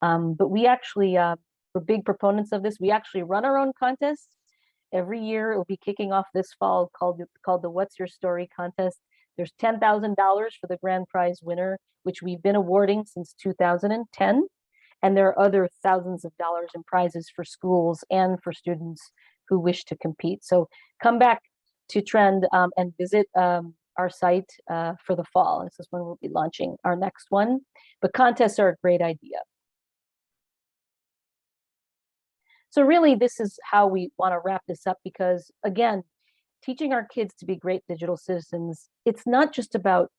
But we actually, we're big proponents of this. We actually run our own contests. Every year, it'll be kicking off this fall called the What's Your Story contest. There's $10,000 for the grand prize winner, which we've been awarding since 2010. And there are other thousands of dollars in prizes for schools and for students who wish to compete. So come back to Trend and visit our site for the fall. This is when we'll be launching our next one. But contests are a great idea. So really, this is how we want to wrap this up, because again, teaching our kids to be great digital citizens, it's not just about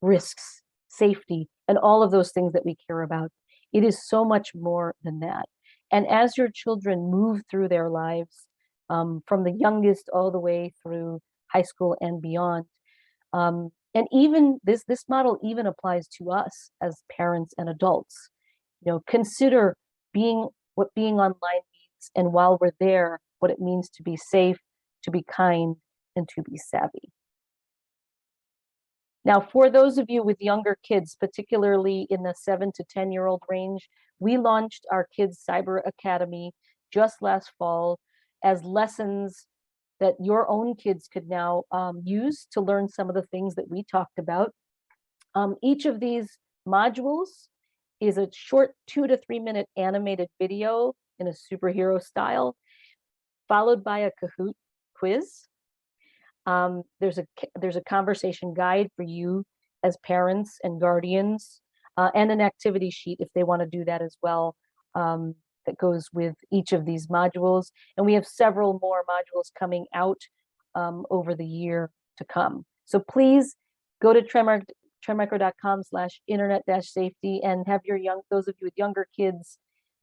risks, safety, and all of those things that we care about. It is so much more than that. And as your children move through their lives, from the youngest all the way through high school and beyond, and even this model even applies to us as parents and adults. Consider what being online means, and while we're there, what it means to be safe, to be kind, and to be savvy. Now, for those of you with younger kids, particularly in the 7 to 10-year-old range, we launched our Kids Cyber Academy just last fall as lessons that your own kids could now use to learn some of the things that we talked about. Each of these modules is a short 2 to 3 minute animated video in a superhero style, followed by a Kahoot quiz. There's a conversation guide for you as parents and guardians, and an activity sheet if they want to do that as well, that goes with each of these modules. And we have several more modules coming out over the year to come. So please go to trendmicro.com/internet-safety and have those of you with younger kids,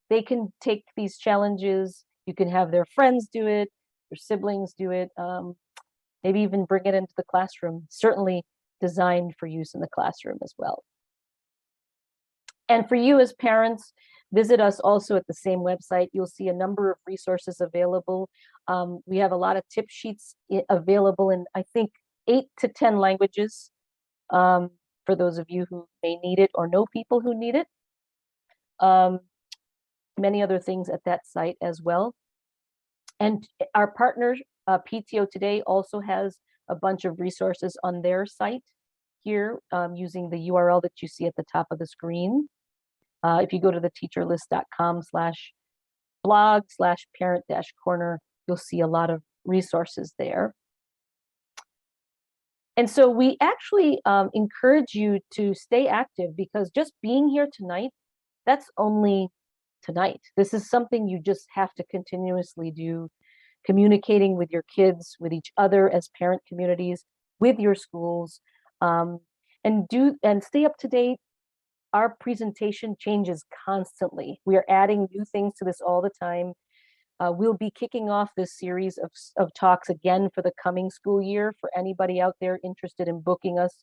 they can take these challenges. You can have their friends do it, their siblings do it, maybe even bring it into the classroom, certainly designed for use in the classroom as well. And for you as parents, visit us also at the same website. You'll see a number of resources available. We have a lot of tip sheets available in, I think, 8 to 10 languages, for those of you who may need it or know people who need it. Many other things at that site as well. And our partner, PTO Today, also has a bunch of resources on their site here, using the URL that you see at the top of the screen. If you go to the teacherlist.com/blog/parent-corner, you'll see a lot of resources there. And so we actually encourage you to stay active, because just being here tonight, that's only tonight. This is something you just have to continuously do, communicating with your kids, with each other as parent communities, with your schools, and stay up to date. Our presentation changes constantly. We are adding new things to this all the time. We'll be kicking off this series of talks again for the coming school year. For anybody out there interested in booking us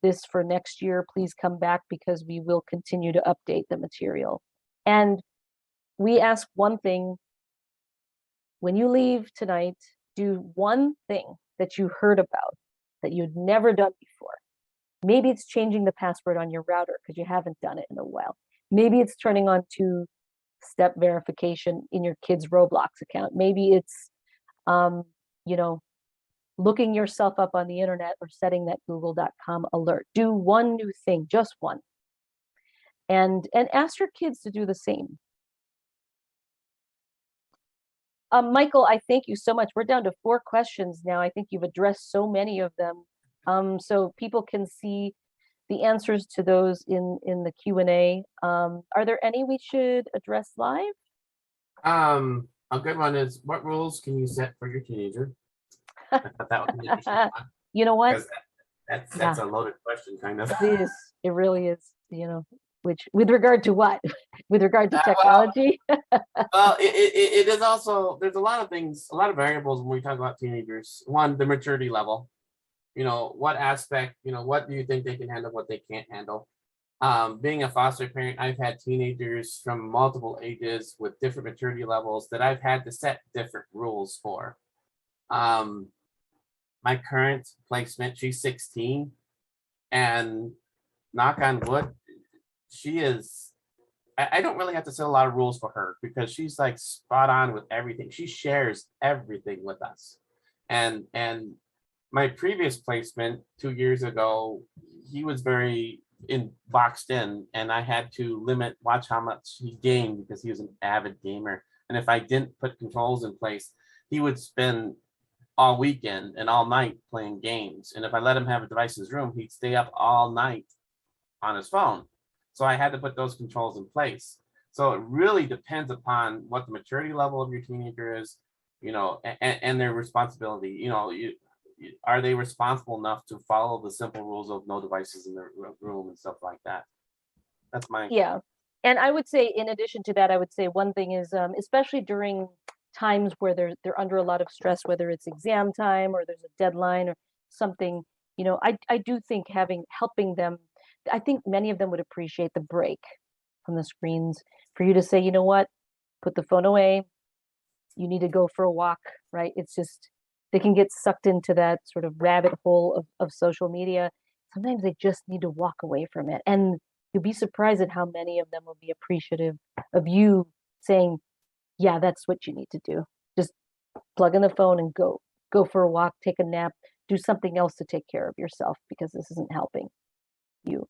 this for next year, please come back, because we will continue to update the material. And we ask one thing: when you leave tonight, do one thing that you heard about that you'd never done before. Maybe it's changing the password on your router because you haven't done it in a while. Maybe it's turning on two-step verification in your kid's Roblox account. Maybe it's, looking yourself up on the internet or setting that google.com alert. Do one new thing, just one. And ask your kids to do the same. Michael, I thank you so much. We're down to 4 questions now. I think you've addressed so many of them. So people can see the answers to those in the Q&A. Are there any we should address live? A good one is, what rules can you set for your teenager? I thought that would be an interesting one. You know what? That's a loaded question, kind of. It is. It really is. Which, with regard to what? With regard to technology? Well, it is also, there's a lot of things, a lot of variables when we talk about teenagers. One, the maturity level. What aspect, what do you think they can handle, what they can't handle? Being a foster parent, I've had teenagers from multiple ages with different maturity levels that I've had to set different rules for. My current placement, she's 16, and knock on wood, she is, I don't really have to set a lot of rules for her, because she's like spot on with everything. She shares everything with us. And my previous placement 2 years ago, he was very boxed in, and I had to watch how much he gained, because he was an avid gamer. And if I didn't put controls in place, he would spend all weekend and all night playing games. And if I let him have a device in his room, he'd stay up all night on his phone. So I had to put those controls in place. So it really depends upon what the maturity level of your teenager is, and their responsibility. are they responsible enough to follow the simple rules of no devices in the room and stuff like that? That's my Yeah. And I would say, in addition to that, I would say one thing is, especially during times where they're under a lot of stress, whether it's exam time or there's a deadline or something, I do think helping them, I think many of them would appreciate the break from the screens for you to say, you know what, put the phone away. You need to go for a walk, right? It's just, they can get sucked into that sort of rabbit hole of social media. Sometimes they just need to walk away from it. And you'll be surprised at how many of them will be appreciative of you saying, yeah, that's what you need to do. Just plug in the phone and go for a walk, take a nap, do something else to take care of yourself because this isn't helping you.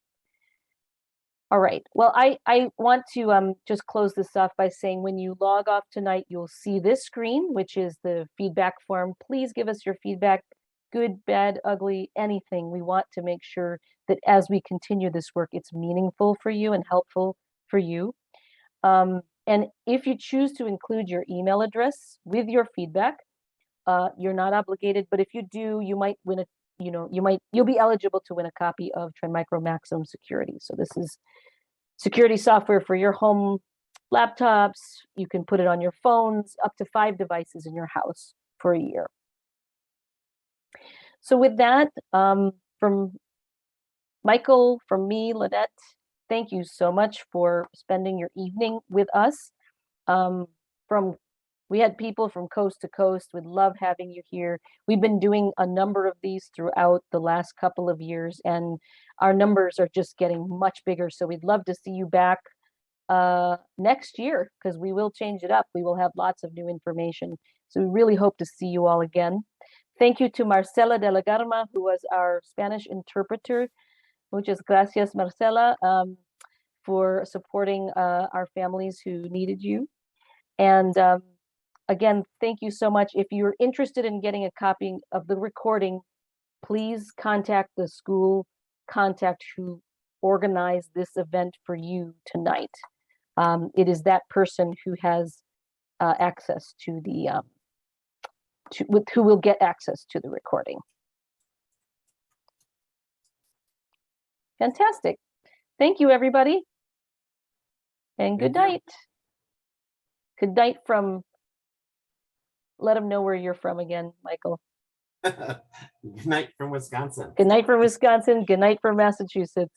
All right. Well, I want to just close this off by saying when you log off tonight, you'll see this screen, which is the feedback form. Please give us your feedback, good, bad, ugly, anything. We want to make sure that as we continue this work, it's meaningful for you and helpful for you. And if you choose to include your email address with your feedback, you're not obligated, but if you do, you might win you'll be eligible to win a copy of Trend Micro Maximum Security. So this is security software for your home laptops. You can put it on your phones, up to 5 devices in your house for a year. So with that, from Michael, from me, Lynette, thank you so much for spending your evening with us. We had people from coast to coast. We'd love having you here. We've been doing a number of these throughout the last couple of years, and our numbers are just getting much bigger. So we'd love to see you back next year, because we will change it up. We will have lots of new information. So we really hope to see you all again. Thank you to Marcela de la Garma, who was our Spanish interpreter. Muchas gracias, Marcela, for supporting our families who needed you. And again, thank you so much. If you're interested in getting a copy of the recording, please contact the school contact who organized this event for you tonight. It is that person who has access to the, who will get access to the recording. Fantastic. Thank you, everybody. And good night. Good night from, let them know where you're from again, Michael. Good night from Wisconsin. Good night from Wisconsin. Good night from Massachusetts.